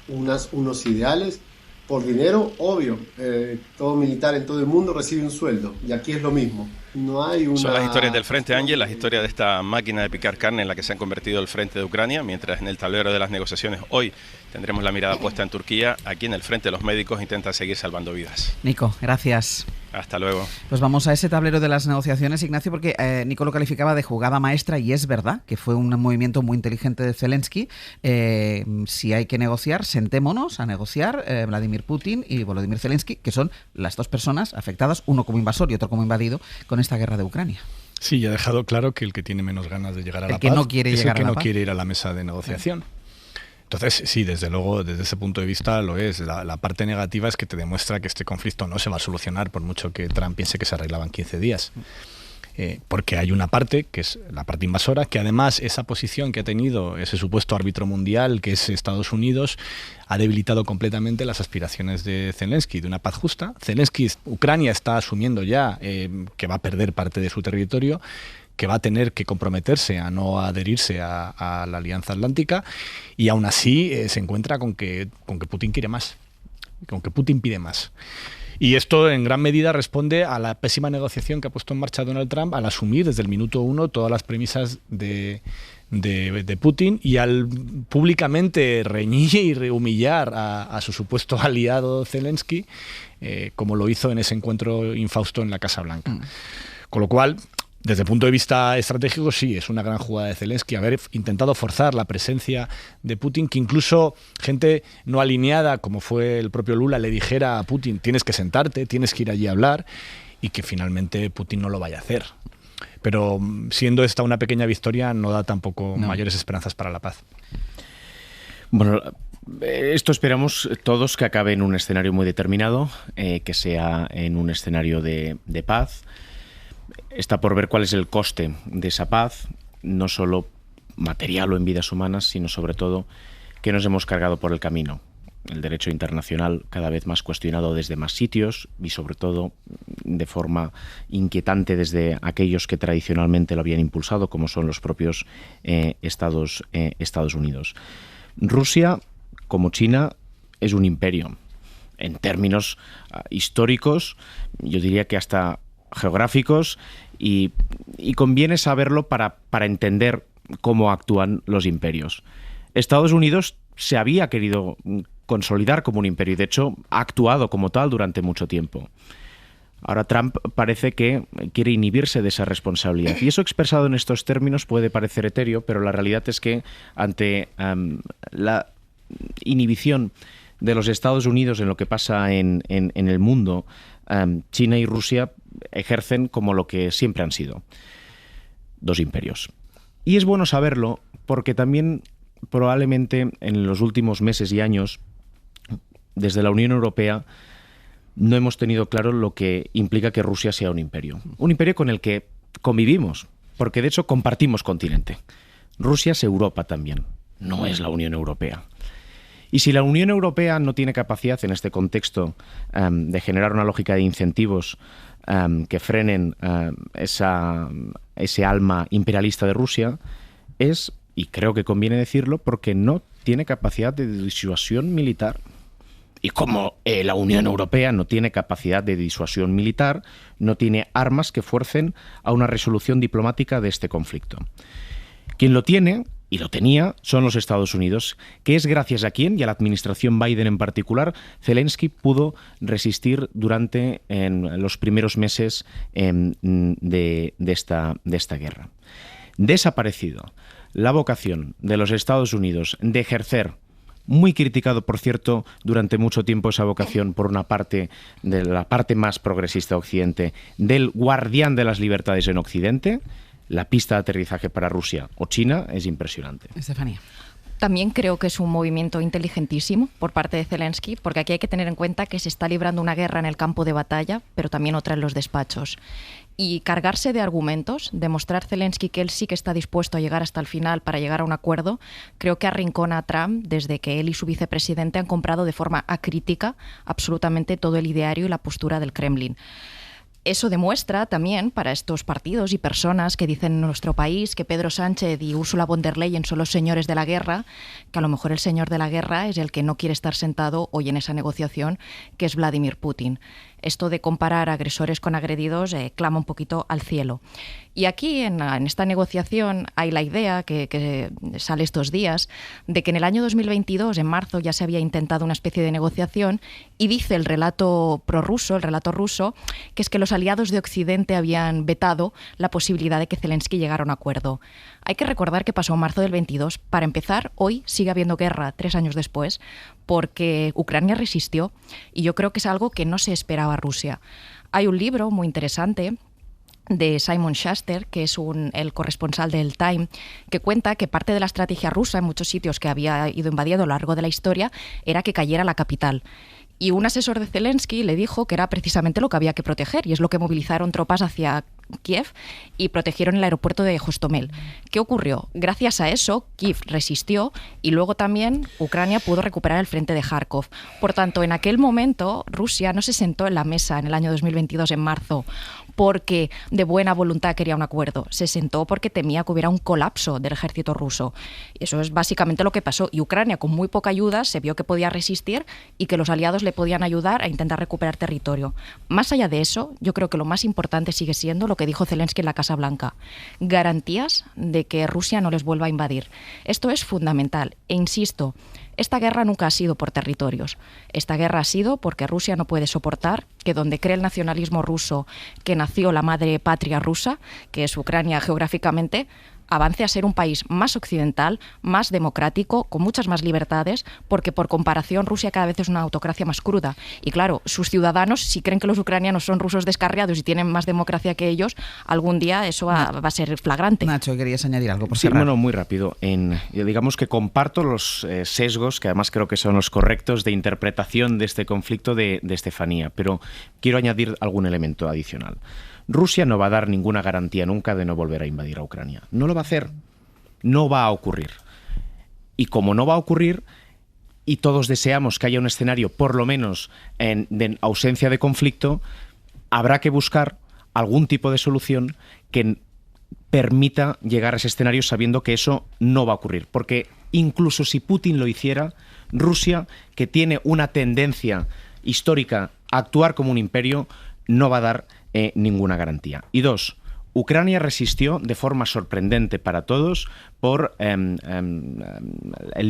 Speaker 14: unos ideales por dinero, obvio. Todo militar en todo el mundo recibe un sueldo y aquí es lo mismo. No hay una...
Speaker 12: Son las historias del frente, Ángel, las historias de esta máquina de picar carne en la que se han convertido el frente de Ucrania, mientras en el tablero de las negociaciones hoy tendremos la mirada puesta en Turquía. Aquí en el frente los médicos intentan seguir salvando vidas.
Speaker 3: Nico, gracias.
Speaker 12: Hasta luego.
Speaker 3: Pues vamos a ese tablero de las negociaciones, Ignacio, porque Nico lo calificaba de jugada maestra y es verdad que fue un movimiento muy inteligente de Zelensky. Si hay que negociar, sentémonos a negociar Vladimir Putin y Volodymyr Zelensky, que son las dos personas afectadas, uno como invasor y otro como invadido, con esta guerra de Ucrania.
Speaker 9: Sí, ya ha dejado claro que el que tiene menos ganas de llegar a la paz
Speaker 3: no quiere
Speaker 9: es el que no
Speaker 3: paz.
Speaker 9: Quiere ir a la mesa de negociación. Entonces, sí, desde luego, desde ese punto de vista lo es. La parte negativa es que te demuestra que este conflicto no se va a solucionar por mucho que Trump piense que se arreglaba en 15 días. Porque hay una parte, que es la parte invasora, que además esa posición que ha tenido ese supuesto árbitro mundial, que es Estados Unidos, ha debilitado completamente las aspiraciones de Zelensky, de una paz justa. Ucrania está asumiendo ya que va a perder parte de su territorio, que va a tener que comprometerse a no adherirse a la Alianza Atlántica y aún así se encuentra con que Putin quiere más, con que Putin pide más. Y esto en gran medida responde a la pésima negociación que ha puesto en marcha Donald Trump al asumir desde el minuto 1 todas las premisas de Putin y al públicamente reñir y humillar a su supuesto aliado Zelensky, como lo hizo en ese encuentro infausto en la Casa Blanca. Con lo cual, desde el punto de vista estratégico, sí, es una gran jugada de Zelensky haber intentado forzar la presencia de Putin, que incluso gente no alineada, como fue el propio Lula, le dijera a Putin, tienes que sentarte, tienes que ir allí a hablar, y que finalmente Putin no lo vaya a hacer. Pero siendo esta una pequeña victoria, no da tampoco mayores esperanzas para la paz.
Speaker 11: Bueno, esto esperamos todos que acabe en un escenario muy determinado, que sea en un escenario de paz. Está por ver cuál es el coste de esa paz, no solo material o en vidas humanas, sino sobre todo que nos hemos cargado por el camino. El derecho internacional cada vez más cuestionado desde más sitios y sobre todo de forma inquietante desde aquellos que tradicionalmente lo habían impulsado, como son los propios Estados Unidos. Rusia como China es un imperio. En términos históricos, yo diría que hasta geográficos, y conviene saberlo para entender cómo actúan los imperios. Estados Unidos se había querido consolidar como un imperio y de hecho ha actuado como tal durante mucho tiempo. Ahora Trump parece que quiere inhibirse de esa responsabilidad. Y eso expresado en estos términos puede parecer etéreo, pero la realidad es que ante la inhibición de los Estados Unidos en lo que pasa en el mundo, China y Rusia ejercen como lo que siempre han sido, dos imperios. Y es bueno saberlo porque también probablemente en los últimos meses y años, desde la Unión Europea, no hemos tenido claro lo que implica que Rusia sea un imperio. Un imperio con el que convivimos, porque de hecho compartimos continente. Rusia es Europa también, no es la Unión Europea. Y si la Unión Europea no tiene capacidad en este contexto de generar una lógica de incentivos que frenen ese alma imperialista de Rusia, es, y creo que conviene decirlo, porque no tiene capacidad de disuasión militar. Y como la Unión Europea no tiene capacidad de disuasión militar, no tiene armas que fuercen a una resolución diplomática de este conflicto. Quien lo tiene, y lo tenía, son los Estados Unidos, que es gracias a quien, y a la administración Biden en particular, Zelensky pudo resistir durante los primeros meses de esta guerra. Desaparecido la vocación de los Estados Unidos de ejercer, muy criticado, por cierto, durante mucho tiempo esa vocación por una parte de la parte más progresista de Occidente, del guardián de las libertades en Occidente, la pista de aterrizaje para Rusia o China es impresionante.
Speaker 3: Estefanía.
Speaker 10: También creo que es un movimiento inteligentísimo por parte de Zelensky, porque aquí hay que tener en cuenta que se está librando una guerra en el campo de batalla, pero también otra en los despachos. Y cargarse de argumentos, demostrar Zelensky que él sí que está dispuesto a llegar hasta el final para llegar a un acuerdo, creo que arrincona a Trump desde que él y su vicepresidente han comprado de forma acrítica absolutamente todo el ideario y la postura del Kremlin. Eso demuestra también para estos partidos y personas que dicen en nuestro país que Pedro Sánchez y Ursula von der Leyen son los señores de la guerra, que a lo mejor el señor de la guerra es el que no quiere estar sentado hoy en esa negociación, que es Vladimir Putin. Esto de comparar agresores con agredidos clama un poquito al cielo. Y aquí, en esta negociación, hay la idea que sale estos días de que en el año 2022, en marzo, ya se había intentado una especie de negociación y dice el relato prorruso, el relato ruso, que es que los aliados de Occidente habían vetado la posibilidad de que Zelensky llegara a un acuerdo. Hay que recordar que pasó en marzo del 22. Para empezar, hoy sigue habiendo guerra 3 años después, porque Ucrania resistió y yo creo que es algo que no se esperaba a Rusia. Hay un libro muy interesante de Simon Schuster, que es el corresponsal del Time, que cuenta que parte de la estrategia rusa en muchos sitios que había ido invadiendo a lo largo de la historia era que cayera la capital. Y un asesor de Zelensky le dijo que era precisamente lo que había que proteger, y es lo que movilizaron tropas hacia Kiev y protegieron el aeropuerto de Hostomel. ¿Qué ocurrió? Gracias a eso, Kiev resistió y luego también Ucrania pudo recuperar el frente de Kharkov. Por tanto, en aquel momento, Rusia no se sentó en la mesa en el año 2022, en marzo, porque de buena voluntad quería un acuerdo. Se sentó porque temía que hubiera un colapso del ejército ruso. Eso es básicamente lo que pasó. Y Ucrania, con muy poca ayuda, se vio que podía resistir y que los aliados le podían ayudar a intentar recuperar territorio. Más allá de eso, yo creo que lo más importante sigue siendo lo que dijo Zelensky en la Casa Blanca: garantías de que Rusia no les vuelva a invadir. Esto es fundamental. E insisto, esta guerra nunca ha sido por territorios. Esta guerra ha sido porque Rusia no puede soportar que donde cree el nacionalismo ruso, que nació la madre patria rusa, que es Ucrania geográficamente, avance a ser un país más occidental, más democrático, con muchas más libertades, porque por comparación Rusia cada vez es una autocracia más cruda. Y claro, sus ciudadanos, si creen que los ucranianos son rusos descarriados y tienen más democracia que ellos, algún día eso va a ser flagrante.
Speaker 3: Nacho, ¿querías añadir algo por
Speaker 11: cerrar?
Speaker 3: Sí,
Speaker 11: bueno, muy rápido. Digamos que comparto los sesgos, que además creo que son los correctos, de interpretación de este conflicto de Estefanía, pero quiero añadir algún elemento adicional. Rusia no va a dar ninguna garantía nunca de no volver a invadir a Ucrania. No lo va a hacer. No va a ocurrir. Y como no va a ocurrir, y todos deseamos que haya un escenario, por lo menos de ausencia de conflicto, habrá que buscar algún tipo de solución que permita llegar a ese escenario sabiendo que eso no va a ocurrir. Porque incluso si Putin lo hiciera, Rusia, que tiene una tendencia histórica a actuar como un imperio, no va a dar ninguna garantía. Y dos, Ucrania resistió de forma sorprendente para todos por el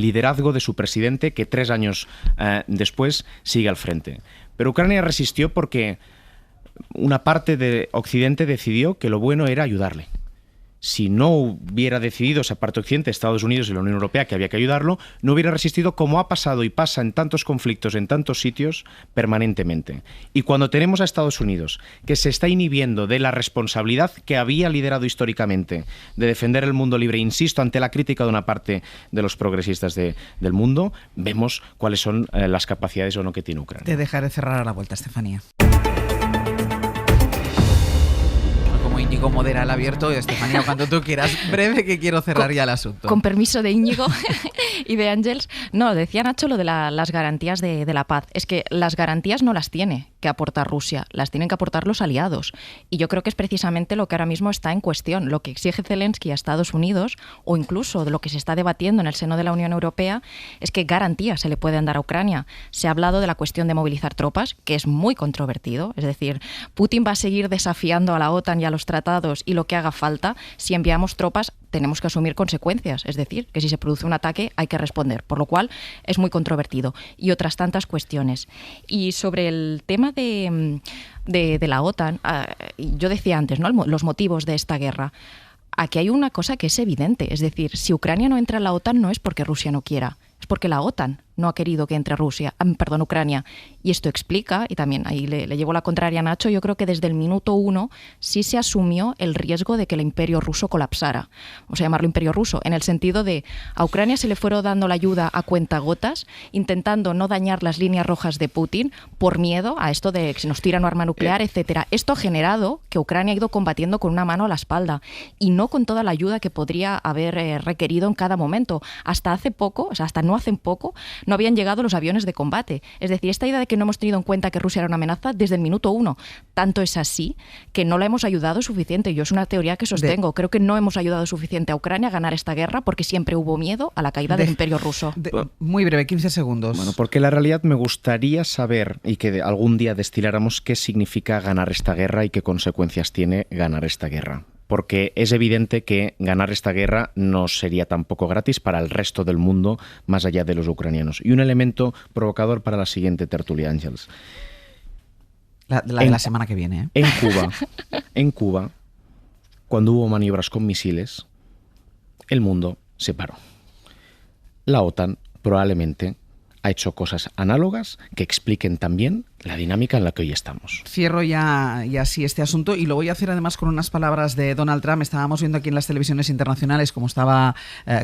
Speaker 11: liderazgo de su presidente, que 3 años después sigue al frente. Pero Ucrania resistió porque una parte de Occidente decidió que lo bueno era ayudarle. Si no hubiera decidido esa parte occidente, Estados Unidos y la Unión Europea, que había que ayudarlo, no hubiera resistido, como ha pasado y pasa en tantos conflictos, en tantos sitios, permanentemente. Y cuando tenemos a Estados Unidos, que se está inhibiendo de la responsabilidad que había liderado históricamente de defender el mundo libre, insisto, ante la crítica de una parte de los progresistas del mundo, vemos cuáles son las capacidades o no que tiene Ucrania.
Speaker 3: Te dejaré cerrar a la vuelta, Estefanía. Íñigo modera el abierto, Estefanía, cuando tú quieras. Breve, que quiero cerrar ya el asunto.
Speaker 10: Con permiso de Íñigo y de Ángels. No, decía Nacho lo de las garantías de la paz. Es que las garantías no las tiene que aportar Rusia, las tienen que aportar los aliados. Y yo creo que es precisamente lo que ahora mismo está en cuestión. Lo que exige Zelensky a Estados Unidos, o incluso de lo que se está debatiendo en el seno de la Unión Europea, es que garantías se le pueden dar a Ucrania. Se ha hablado de la cuestión de movilizar tropas, que es muy controvertido. Es decir, Putin va a seguir desafiando a la OTAN y a los tratados y lo que haga falta. Si enviamos tropas, tenemos que asumir consecuencias, es decir, que si se produce un ataque hay que responder, por lo cual es muy controvertido. Y otras tantas cuestiones. Y sobre el tema de la OTAN, yo decía antes, ¿no?, los motivos de esta guerra. Aquí hay una cosa que es evidente, es decir, si Ucrania no entra en la OTAN no es porque Rusia no quiera, es porque la OTAN no ha querido que entre Ucrania. Y esto explica, y también ahí le llevo la contraria a Nacho, yo creo que desde el minuto 1 sí se asumió el riesgo de que el imperio ruso colapsara. Vamos a llamarlo imperio ruso, en el sentido de a Ucrania se le fueron dando la ayuda a cuentagotas, intentando no dañar las líneas rojas de Putin por miedo a esto de que se nos tira un arma nuclear, etcétera. Esto ha generado que Ucrania ha ido combatiendo con una mano a la espalda y no con toda la ayuda que podría haber requerido en cada momento. Hasta hace poco, o sea, hasta no hace poco, no habían llegado los aviones de combate. Es decir, esta idea de que no hemos tenido en cuenta que Rusia era una amenaza desde el minuto 1. Tanto es así que no la hemos ayudado suficiente. Yo es una teoría que sostengo. Creo que no hemos ayudado suficiente a Ucrania a ganar esta guerra porque siempre hubo miedo a la caída del imperio ruso.
Speaker 3: Muy breve, 15 segundos.
Speaker 11: Bueno, porque la realidad me gustaría saber y que algún día destiláramos qué significa ganar esta guerra y qué consecuencias tiene ganar esta guerra. Porque es evidente que ganar esta guerra no sería tampoco gratis para el resto del mundo, más allá de los ucranianos. Y un elemento provocador para la siguiente tertulia, Ángels.
Speaker 3: La de la semana que viene.
Speaker 11: En Cuba, cuando hubo maniobras con misiles, el mundo se paró. La OTAN probablemente ha hecho cosas análogas que expliquen también la dinámica en la que hoy estamos.
Speaker 3: Cierro ya así este asunto y lo voy a hacer además con unas palabras de Donald Trump. Estábamos viendo aquí en las televisiones internacionales cómo estaba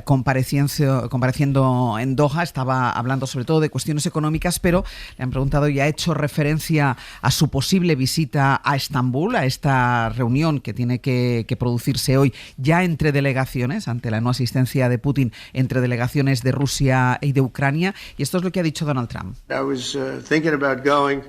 Speaker 3: compareciendo en Doha, estaba hablando sobre todo de cuestiones económicas, pero le han preguntado y ha hecho referencia a su posible visita a Estambul, a esta reunión que tiene que producirse hoy ya entre delegaciones, ante la no asistencia de Putin, entre delegaciones de Rusia y de Ucrania. Y esto es lo que ha dicho Donald Trump.
Speaker 15: I was thinking about going.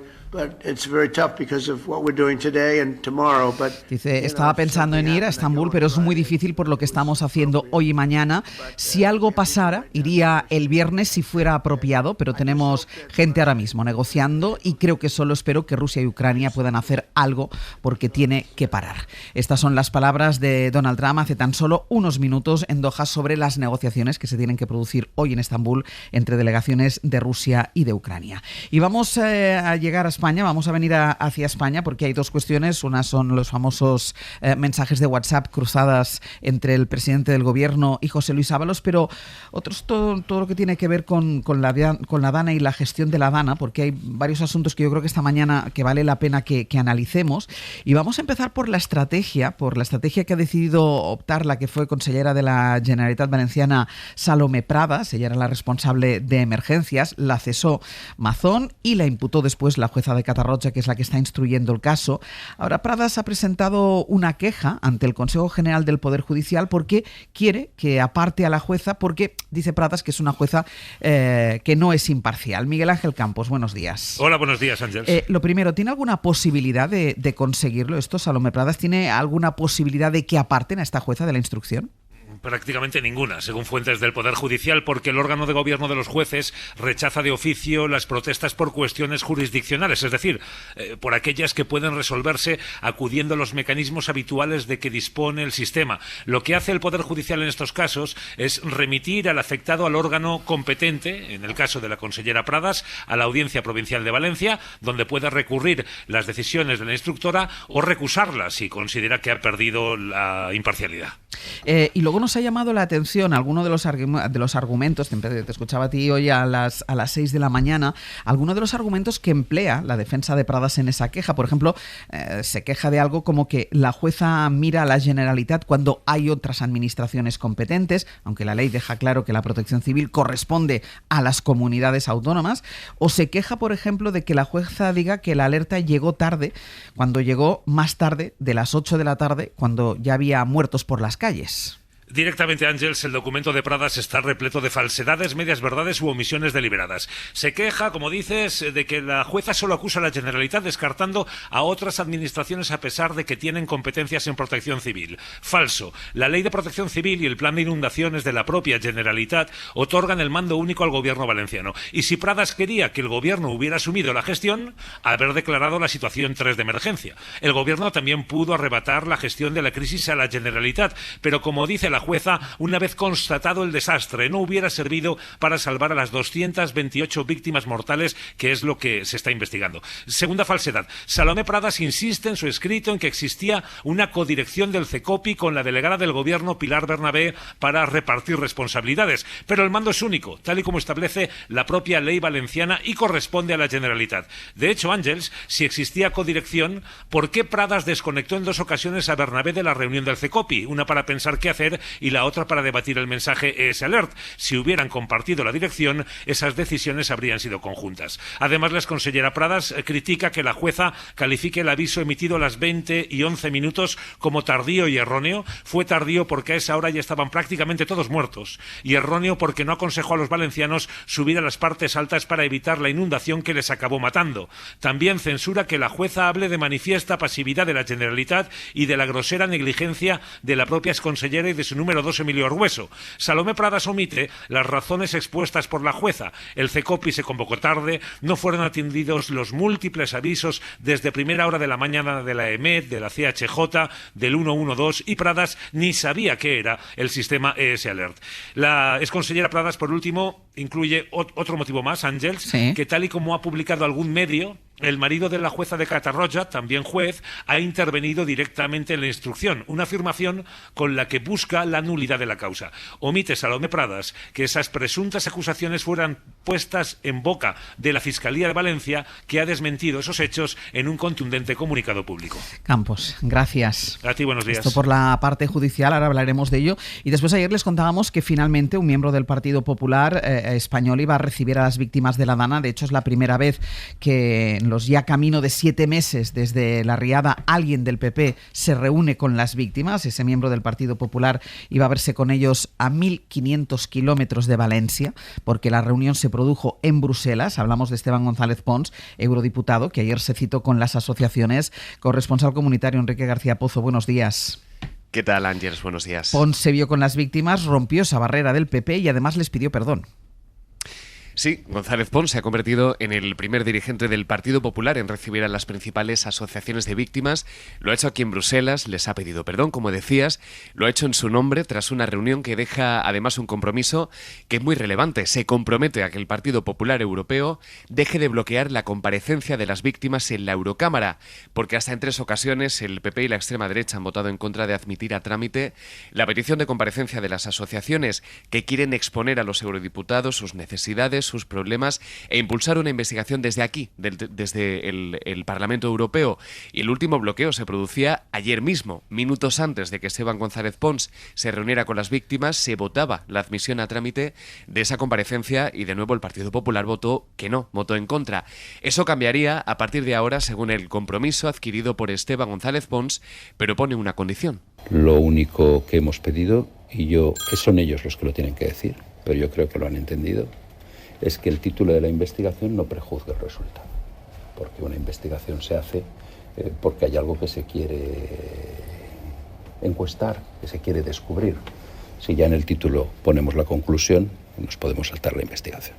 Speaker 3: Dice, estaba pensando en ir a Estambul, pero es muy difícil por lo que estamos haciendo hoy y mañana. Si algo pasara, iría el viernes si fuera apropiado, pero tenemos gente ahora mismo negociando y creo que solo espero que Rusia y Ucrania puedan hacer algo porque tiene que parar. Estas son las palabras de Donald Trump hace tan solo unos minutos en Doha sobre las negociaciones que se tienen que producir hoy en Estambul entre delegaciones de Rusia y de Ucrania. Y vamos a llegar a España, vamos a venir hacia España porque hay dos cuestiones. Una son los famosos mensajes de WhatsApp cruzadas entre el presidente del gobierno y José Luis Ábalos, pero otros todo lo que tiene que ver con la DANA y la gestión de la DANA, porque hay varios asuntos que yo creo que esta mañana que vale la pena que analicemos. Y vamos a empezar por la estrategia que ha decidido optar la que fue consellera de la Generalitat Valenciana, Salomé Pradas. Ella era la responsable de emergencias, la cesó Mazón y la imputó después la jueza de Catarroja, que es la que está instruyendo el caso. Ahora Pradas ha presentado una queja ante el Consejo General del Poder Judicial porque quiere que aparte a la jueza, porque dice Pradas que es una jueza que no es imparcial. Miguel Ángel Campos, buenos días.
Speaker 16: Hola, buenos días, Ángels.
Speaker 3: Lo primero, ¿tiene alguna posibilidad de conseguirlo esto, Salomé Pradas? ¿Tiene alguna posibilidad de que aparten a esta jueza de la instrucción?
Speaker 16: Prácticamente ninguna, según fuentes del Poder Judicial, porque el órgano de gobierno de los jueces rechaza de oficio las protestas por cuestiones jurisdiccionales, es decir, por aquellas que pueden resolverse acudiendo a los mecanismos habituales de que dispone el sistema. Lo que hace el Poder Judicial en estos casos es remitir al afectado al órgano competente, en el caso de la consellera Pradas, a la Audiencia Provincial de Valencia, donde pueda recurrir las decisiones de la instructora o recusarlas si considera que ha perdido la imparcialidad.
Speaker 3: Y luego nos ha llamado la atención alguno de los argumentos, te escuchaba a ti hoy a las 6 de la mañana, alguno de los argumentos que emplea la defensa de Pradas en esa queja. Por ejemplo, se queja de algo como que la jueza mira a la Generalitat cuando hay otras administraciones competentes, aunque la ley deja claro que la protección civil corresponde a las comunidades autónomas, o se queja, por ejemplo, de que la jueza diga que la alerta llegó tarde, cuando llegó más tarde, de las 8 de la tarde, cuando ya había muertos por las calles.
Speaker 16: Directamente, Ángels, el documento de Pradas está repleto de falsedades, medias verdades u omisiones deliberadas. Se queja, como dices, de que la jueza solo acusa a la Generalitat, descartando a otras administraciones a pesar de que tienen competencias en protección civil. Falso. La Ley de Protección Civil y el Plan de Inundaciones de la propia Generalitat otorgan el mando único al gobierno valenciano. Y si Pradas quería que el gobierno hubiera asumido la gestión, haber declarado la situación 3 de emergencia. El gobierno también pudo arrebatar la gestión de la crisis a la Generalitat, pero como dice la jueza, una vez constatado el desastre, no hubiera servido para salvar a las 228 víctimas mortales, que es lo que se está investigando. Segunda falsedad. Salomé Pradas insiste en su escrito en que existía una codirección del CECOPI con la delegada del gobierno Pilar Bernabé para repartir responsabilidades, pero el mando es único, tal y como establece la propia ley valenciana y corresponde a la Generalitat. De hecho, Ángels, si existía codirección, ¿por qué Pradas desconectó en 2 ocasiones a Bernabé de la reunión del CECOPI? Una para pensar qué hacer y la otra para debatir el mensaje ES Alert. Si hubieran compartido la dirección, esas decisiones habrían sido conjuntas. Además, la exconsellera Pradas critica que la jueza califique el aviso emitido a las 20 y 11 minutos como tardío y erróneo. Fue tardío porque a esa hora ya estaban prácticamente todos muertos, y erróneo porque no aconsejó a los valencianos subir a las partes altas para evitar la inundación que les acabó matando. También censura que la jueza hable de manifiesta pasividad de la Generalitat y de la grosera negligencia de la propia exconsellera y de su número 2, Emilio Argueso. Salomé Pradas omite las razones expuestas por la jueza. El CECOPI se convocó tarde, no fueron atendidos los múltiples avisos desde primera hora de la mañana de la EMED, de la CHJ, del 112, y Pradas ni sabía qué era el sistema ES Alert. La exconsellera Pradas, por último, incluye otro motivo más, Ángels, sí, que tal y como ha publicado algún medio, el marido de la jueza de Catarroja, también juez, ha intervenido directamente en la instrucción, una afirmación con la que busca la nulidad de la causa. Omite Salomé Pradas que esas presuntas acusaciones fueran puestas en boca de la Fiscalía de Valencia, que ha desmentido esos hechos en un contundente comunicado público.
Speaker 3: Campos, gracias.
Speaker 16: A ti, buenos días.
Speaker 3: Esto por la parte judicial, ahora hablaremos de ello. Y después ayer les contábamos que finalmente un miembro del Partido Popular español iba a recibir a las víctimas de la Dana. De hecho, es la primera vez que en los ya camino de 7 meses desde la riada alguien del PP se reúne con las víctimas. Ese miembro del Partido Popular iba a verse con ellos a 1.500 kilómetros de Valencia, porque la reunión se produjo en Bruselas. Hablamos de Esteban González Pons, eurodiputado, que ayer se citó con las asociaciones. Corresponsal comunitario Enrique García Pozo, buenos días.
Speaker 17: ¿Qué tal, Ángels? Buenos días.
Speaker 3: Pons se vio con las víctimas, rompió esa barrera del PP y además les pidió perdón.
Speaker 17: Sí, González Pons se ha convertido en el primer dirigente del Partido Popular en recibir a las principales asociaciones de víctimas. Lo ha hecho aquí en Bruselas, les ha pedido perdón, como decías, lo ha hecho en su nombre tras una reunión que deja además un compromiso que es muy relevante. Se compromete a que el Partido Popular Europeo deje de bloquear la comparecencia de las víctimas en la Eurocámara, porque hasta en 3 ocasiones el PP y la extrema derecha han votado en contra de admitir a trámite la petición de comparecencia de las asociaciones que quieren exponer a los eurodiputados sus necesidades, sus problemas e impulsar una investigación desde aquí, desde el Parlamento Europeo. Y el último bloqueo se producía ayer mismo, minutos antes de que Esteban González Pons se reuniera con las víctimas. Se votaba la admisión a trámite de esa comparecencia y de nuevo el Partido Popular votó que no, votó en contra. Eso cambiaría a partir de ahora según el compromiso adquirido por Esteban González Pons, pero pone una condición.
Speaker 18: Lo único que hemos pedido, y son ellos los que lo tienen que decir, pero yo creo que lo han entendido, es que el título de la investigación no prejuzgue el resultado, porque una investigación se hace porque hay algo que se quiere encuestar, que se quiere descubrir. Si ya en el título ponemos la conclusión, nos podemos saltar la investigación.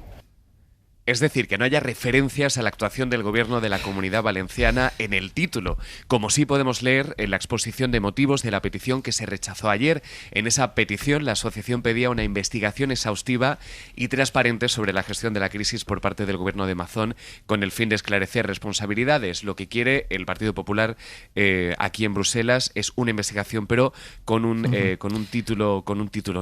Speaker 17: Es decir, que no haya referencias a la actuación del Gobierno de la Comunidad Valenciana en el título, como sí podemos leer en la exposición de motivos de la petición que se rechazó ayer. En esa petición, la asociación pedía una investigación exhaustiva y transparente sobre la gestión de la crisis por parte del Gobierno de Mazón, con el fin de esclarecer responsabilidades. Lo que quiere el Partido Popular aquí en Bruselas es una investigación, pero con un título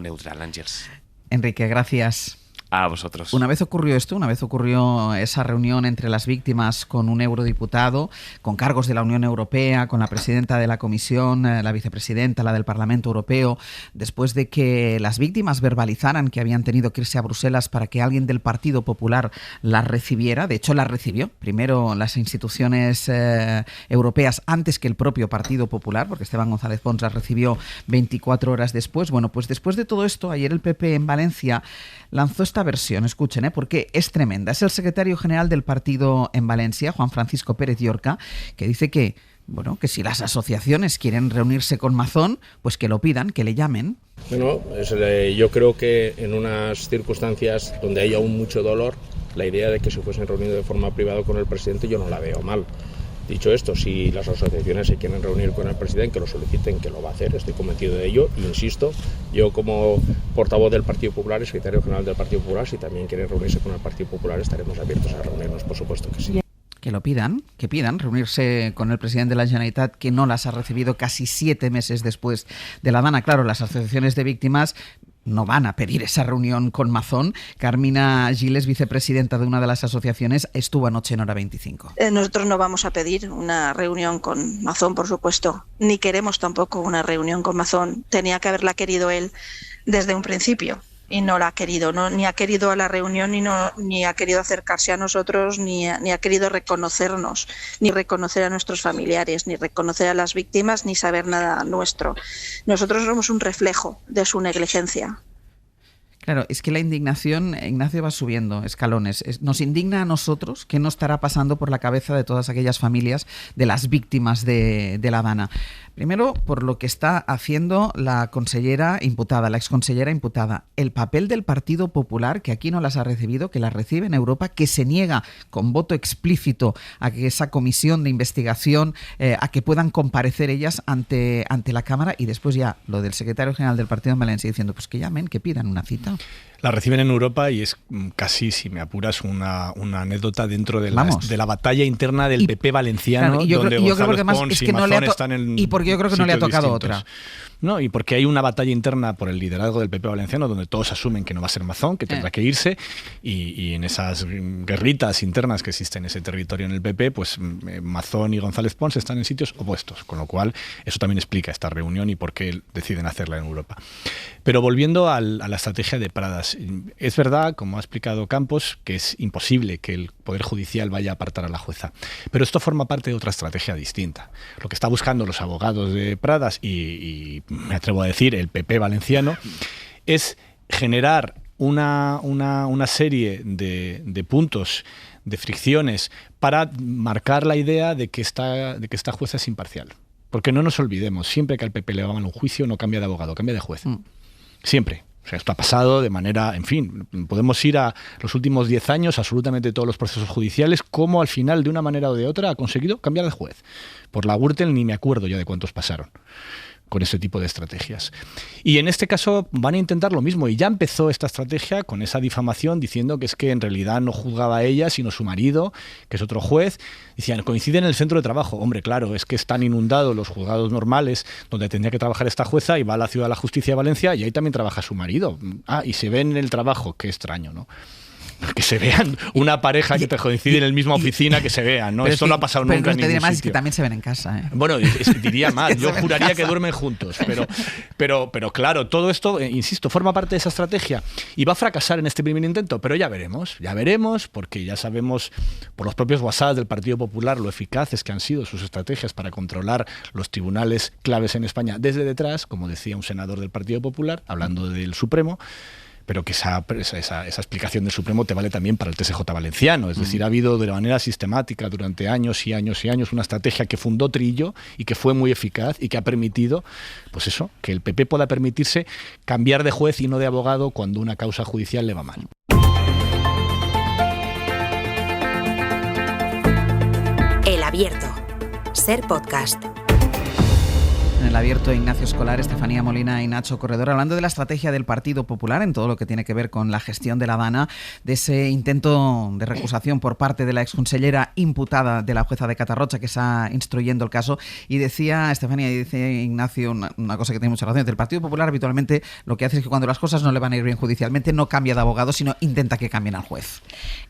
Speaker 17: neutral. Ángels.
Speaker 3: Enrique, gracias.
Speaker 17: A vosotros.
Speaker 3: Una vez ocurrió esa reunión entre las víctimas con un eurodiputado, con cargos de la Unión Europea, con la presidenta de la Comisión, la vicepresidenta, la del Parlamento Europeo, después de que las víctimas verbalizaran que habían tenido que irse a Bruselas para que alguien del Partido Popular las recibiera. De hecho, las recibió primero las instituciones europeas antes que el propio Partido Popular, porque Esteban González Pons las recibió 24 horas después. Bueno, pues después de todo esto, ayer el PP en Valencia lanzó esta versión, escuchen, porque es tremenda. Es el secretario general del partido en Valencia, Juan Francisco Pérez Llorca, que dice que si las asociaciones quieren reunirse con Mazón, pues que lo pidan, que le llamen.
Speaker 19: Bueno, yo creo que en unas circunstancias donde hay aún mucho dolor, la idea de que se fuesen reunido de forma privada con el presidente yo no la veo mal. Dicho esto, si las asociaciones se quieren reunir con el presidente, que lo soliciten, que lo va a hacer, estoy convencido de ello. Insisto, yo como portavoz del Partido Popular y secretario general del Partido Popular, si también quieren reunirse con el Partido Popular, estaremos abiertos a reunirnos, por supuesto que sí.
Speaker 3: Que lo pidan, que pidan reunirse con el presidente de la Generalitat, que no las ha recibido casi 7 meses después de la Dana. Claro, las asociaciones de víctimas no van a pedir esa reunión con Mazón. Carmina Giles, vicepresidenta de una de las asociaciones, estuvo anoche en Hora 25.
Speaker 20: Nosotros no vamos a pedir una reunión con Mazón, por supuesto, ni queremos tampoco una reunión con Mazón. Tenía que haberla querido él desde un principio y no la ha querido, ni ha querido a la reunión, ni ha querido acercarse a nosotros, ni ha querido reconocernos, ni reconocer a nuestros familiares, ni reconocer a las víctimas, ni saber nada nuestro. Nosotros somos un reflejo de su negligencia.
Speaker 3: Claro, es que la indignación, Ignacio, va subiendo escalones. Nos indigna a nosotros qué no estará pasando por la cabeza de todas aquellas familias de las víctimas de la Dana. Primero, por lo que está haciendo la consellera imputada, la exconsellera imputada. El papel del Partido Popular, que aquí no las ha recibido, que las recibe en Europa, que se niega con voto explícito a que esa comisión de investigación, a que puedan comparecer ellas ante la Cámara. Y después ya lo del secretario general del Partido en Valencia diciendo pues que llamen, que pidan una cita.
Speaker 9: La reciben en Europa y es casi, si me apuras, una anécdota dentro de la batalla interna del PP valenciano,
Speaker 3: claro,
Speaker 9: donde González Pons y Mazón están en
Speaker 3: y porque yo creo que no le ha tocado
Speaker 9: distintos.
Speaker 3: otra.
Speaker 9: No, y porque hay una batalla interna por el liderazgo del PP valenciano donde todos asumen que no va a ser Mazón, que tendrá que irse, y en esas guerritas internas que existen en ese territorio en el PP, pues Mazón y González Pons están en sitios opuestos, con lo cual eso también explica esta reunión y por qué deciden hacerla en Europa. Pero volviendo a la estrategia de Pradas, es verdad, como ha explicado Campos, que es imposible que el Poder Judicial vaya a apartar a la jueza, pero esto forma parte de otra estrategia distinta. Lo que está buscando los abogados de Pradas y me atrevo a decir el PP valenciano es generar una serie de puntos, de fricciones, para marcar la idea de que esta jueza es imparcial. Porque no nos olvidemos, siempre que al PP le va mal un juicio no cambia de abogado, cambia de juez. Siempre. O sea, esto ha pasado de manera, en fin, podemos ir a los últimos 10 años, absolutamente todos los procesos judiciales, cómo al final, de una manera o de otra, ha conseguido cambiar de juez. Por la Gürtel ni me acuerdo ya de cuántos pasaron con ese tipo de estrategias. Y en este caso van a intentar lo mismo, y ya empezó esta estrategia con esa difamación diciendo que es que en realidad no juzgaba a ella, sino su marido, que es otro juez. Decían, coinciden en el centro de trabajo. Hombre, claro, es que están inundados los juzgados normales donde tendría que trabajar esta jueza y va a la Ciudad de la Justicia de Valencia y ahí también trabaja su marido. Y se ven en el trabajo, qué extraño, ¿no? Que se vean una pareja que te coincide en la misma oficina, que se vean, ¿no? Esto no ha pasado nunca en ningún sitio.
Speaker 3: Más es que también se ven en casa, ¿eh?
Speaker 9: Bueno, diría más, yo juraría que duermen juntos, pero claro, todo esto, insisto, forma parte de esa estrategia y va a fracasar en este primer intento, pero ya veremos, porque ya sabemos por los propios WhatsApp del Partido Popular lo eficaces que han sido sus estrategias para controlar los tribunales claves en España desde detrás, como decía un senador del Partido Popular, hablando del Supremo. pero que esa explicación del Supremo te vale también para el TSJ valenciano. Es decir, ha habido de manera sistemática durante años y años y años una estrategia que fundó Trillo y que fue muy eficaz y que ha permitido, pues eso, que el PP pueda permitirse cambiar de juez y no de abogado cuando una causa judicial le va mal.
Speaker 1: El Abierto. Ser Podcast.
Speaker 3: En el Abierto, Ignacio Escolar, Estefanía Molina y Nacho Corredor, hablando de la estrategia del Partido Popular en todo lo que tiene que ver con la gestión de la DANA, de ese intento de recusación por parte de la exconsellera imputada de la jueza de Catarrocha que está instruyendo el caso. Y decía Estefanía y dice Ignacio una cosa que tiene mucha razón. El Partido Popular habitualmente lo que hace es que cuando las cosas no le van a ir bien judicialmente no cambia de abogado, sino intenta que cambien al juez.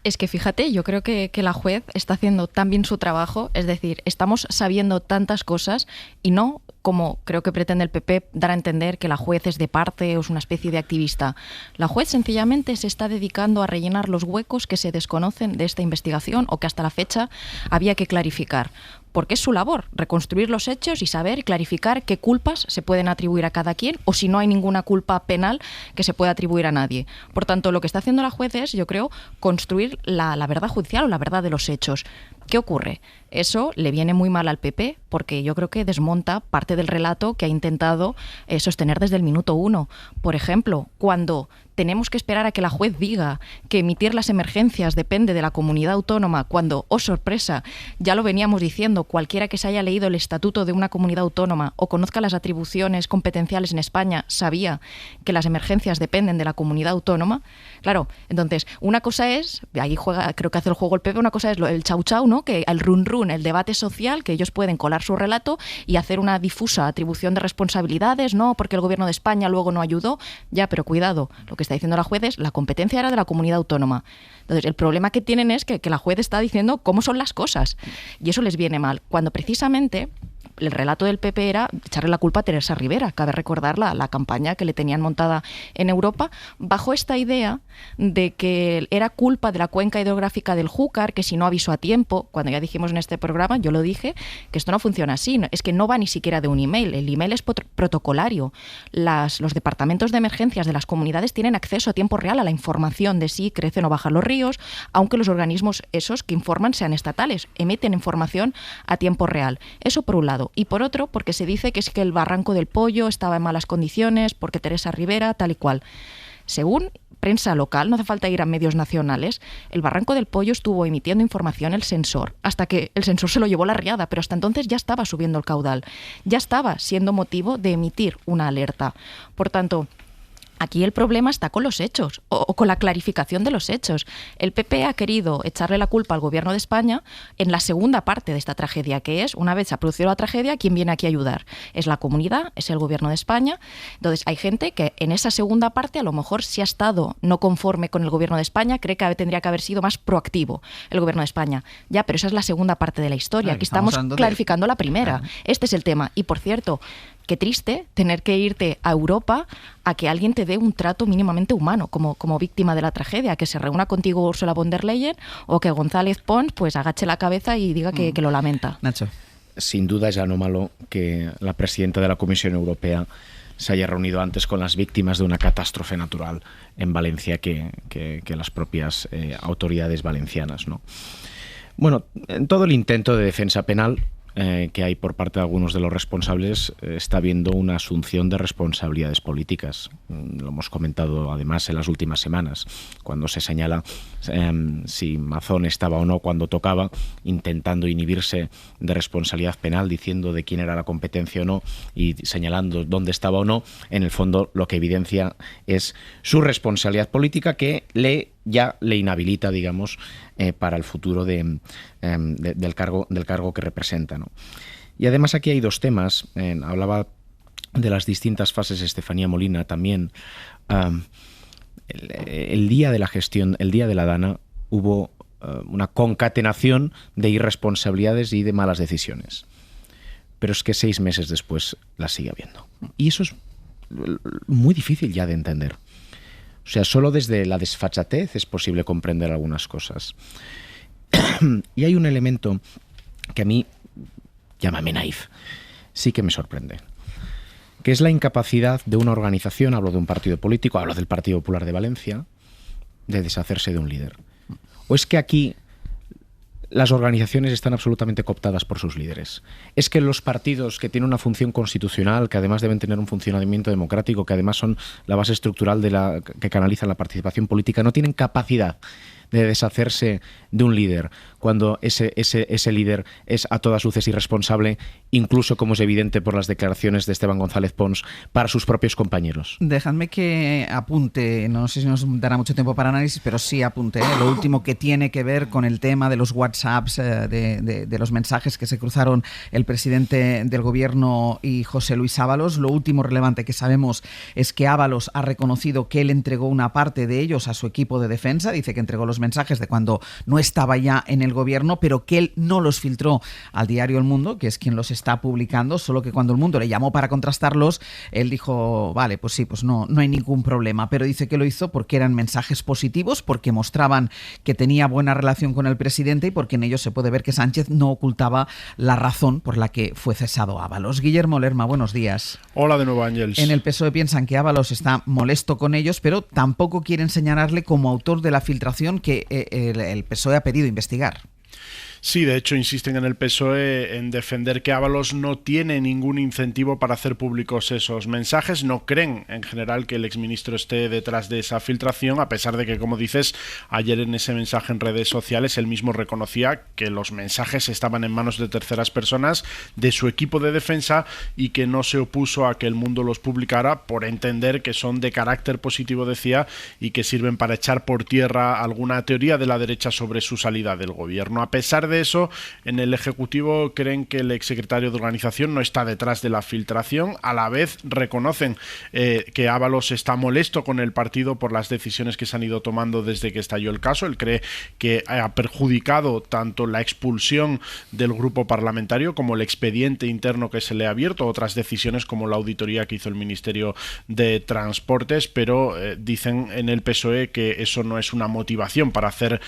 Speaker 10: Es que fíjate, yo creo que la juez está haciendo tan bien su trabajo, es decir, estamos sabiendo tantas cosas y no como creo que pretende el PP dar a entender que la juez es de parte o es una especie de activista. La juez sencillamente se está dedicando a rellenar los huecos que se desconocen de esta investigación o que hasta la fecha había que clarificar. Porque es su labor, reconstruir los hechos y saber clarificar qué culpas se pueden atribuir a cada quien o si no hay ninguna culpa penal que se pueda atribuir a nadie. Por tanto, lo que está haciendo la juez es, yo creo, construir la verdad judicial o la verdad de los hechos. ¿Qué ocurre? Eso le viene muy mal al PP porque yo creo que desmonta parte del relato que ha intentado sostener desde el minuto 1. Por ejemplo, cuando tenemos que esperar a que la juez diga que emitir las emergencias depende de la comunidad autónoma, cuando, oh sorpresa, ya lo veníamos diciendo, cualquiera que se haya leído el estatuto de una comunidad autónoma o conozca las atribuciones competenciales en España, sabía que las emergencias dependen de la comunidad autónoma. Claro, entonces, una cosa es, ahí juega, creo que hace el juego el PP, una cosa es el chau chau, ¿no? Que el run run, el debate social, que ellos pueden colar su relato y hacer una difusa atribución de responsabilidades, ¿no? Porque el gobierno de España luego no ayudó. Ya, pero cuidado, lo que está diciendo la juez es la competencia era de la comunidad autónoma. Entonces, el problema que tienen es que la juez está diciendo cómo son las cosas y eso les viene mal. Cuando precisamente el relato del PP era echarle la culpa a Teresa Rivera. Cabe recordar la campaña que le tenían montada en Europa bajo esta idea de que era culpa de la cuenca hidrográfica del Júcar, que si no avisó a tiempo, cuando ya dijimos en este programa, yo lo dije, que esto no funciona así, es que no va ni siquiera de un email, el email es protocolario. Los departamentos de emergencias de las comunidades tienen acceso a tiempo real a la información de si crecen o bajan los ríos, aunque los organismos esos que informan sean estatales, emiten información a tiempo real. Eso por un lado. Y por otro, porque se dice que es que el Barranco del Pollo estaba en malas condiciones, porque Teresa Rivera, tal y cual. Según prensa local, no hace falta ir a medios nacionales, el Barranco del Pollo estuvo emitiendo información el sensor, hasta que el sensor se lo llevó la riada, pero hasta entonces ya estaba subiendo el caudal, ya estaba siendo motivo de emitir una alerta. Por tanto, aquí el problema está con los hechos o con la clarificación de los hechos. El PP ha querido echarle la culpa al gobierno de España en la segunda parte de esta tragedia, que es, una vez se ha producido la tragedia, ¿quién viene aquí a ayudar? Es la comunidad, es el gobierno de España. Entonces hay gente que en esa segunda parte a lo mejor si ha estado no conforme con el gobierno de España, cree que tendría que haber sido más proactivo el gobierno de España. Ya, pero esa es la segunda parte de la historia. Aquí estamos clarificando la primera. Este es el tema. Y por cierto, qué triste tener que irte a Europa a que alguien te dé un trato mínimamente humano como víctima de la tragedia, que se reúna contigo Ursula von der Leyen o que González Pons pues agache la cabeza y diga que lo lamenta.
Speaker 3: Nacho.
Speaker 11: Sin duda es anómalo que la presidenta de la Comisión Europea se haya reunido antes con las víctimas de una catástrofe natural en Valencia que las propias autoridades valencianas, ¿no? Bueno, en todo el intento de defensa penal que hay por parte de algunos de los responsables, está habiendo una asunción de responsabilidades políticas. Lo hemos comentado además en las últimas semanas, cuando se señala si Mazón estaba o no cuando tocaba, intentando inhibirse de responsabilidad penal, diciendo de quién era la competencia o no y señalando dónde estaba o no. En el fondo lo que evidencia es su responsabilidad política que ya le inhabilita, digamos, para el futuro del cargo que representa, ¿no? Y además aquí hay dos temas. Hablaba de las distintas fases Estefanía Molina también. El día de la gestión, el día de la DANA, hubo una concatenación de irresponsabilidades y de malas decisiones. Pero es que 6 meses después las sigue habiendo. Y eso es muy difícil ya de entender. O sea, solo desde la desfachatez es posible comprender algunas cosas. Y hay un elemento que a mí, llámame naif, sí que me sorprende. que es la incapacidad de una organización, hablo de un partido político, hablo del Partido Popular de Valencia, de deshacerse de un líder. ¿O es que aquí las organizaciones están absolutamente cooptadas por sus líderes? ¿Es que los partidos que tienen una función constitucional, que además deben tener un funcionamiento democrático, que además son la base estructural que canalizan la participación política, no tienen capacidad de deshacerse de un líder cuando ese líder es a todas luces irresponsable, incluso, como es evidente por las declaraciones de Esteban González Pons, para sus propios compañeros?
Speaker 3: Dejadme que apunte, no sé si nos dará mucho tiempo para análisis, pero sí apunte lo último que tiene que ver con el tema de los WhatsApps, de los mensajes que se cruzaron el presidente del gobierno y José Luis Ábalos. Lo último relevante que sabemos es que Ábalos ha reconocido que él entregó una parte de ellos a su equipo de defensa, dice que entregó los mensajes de cuando no estaba ya en el gobierno, pero que él no los filtró al diario El Mundo, que es quien los está publicando, solo que cuando El Mundo le llamó para contrastarlos, él dijo, vale, pues sí, pues no hay ningún problema, pero dice que lo hizo porque eran mensajes positivos, porque mostraban que tenía buena relación con el presidente y porque en ellos se puede ver que Sánchez no ocultaba la razón por la que fue cesado Ábalos. Guillermo Lerma, buenos días.
Speaker 21: Hola de nuevo, Ángels.
Speaker 3: En el PSOE piensan que Ábalos está molesto con ellos, pero tampoco quieren señalarle como autor de la filtración que el PSOE ha pedido investigar.
Speaker 21: Sí, de hecho insisten en el PSOE en defender que Ábalos no tiene ningún incentivo para hacer públicos esos mensajes. No creen en general que el exministro esté detrás de esa filtración, a pesar de que, como dices, ayer en ese mensaje en redes sociales él mismo reconocía que los mensajes estaban en manos de terceras personas, de su equipo de defensa, y que no se opuso a que El Mundo los publicara por entender que son de carácter positivo, decía, y que sirven para echar por tierra alguna teoría de la derecha sobre su salida del gobierno. A pesar de eso, en el Ejecutivo creen que el exsecretario de Organización no está detrás de la filtración. A la vez reconocen que Ábalos está molesto con el partido por las decisiones que se han ido tomando desde que estalló el caso. Él cree que ha perjudicado tanto la expulsión del grupo parlamentario como el expediente interno que se le ha abierto, otras decisiones como la auditoría que hizo el Ministerio de Transportes, pero dicen en el PSOE que eso no es una motivación para hacer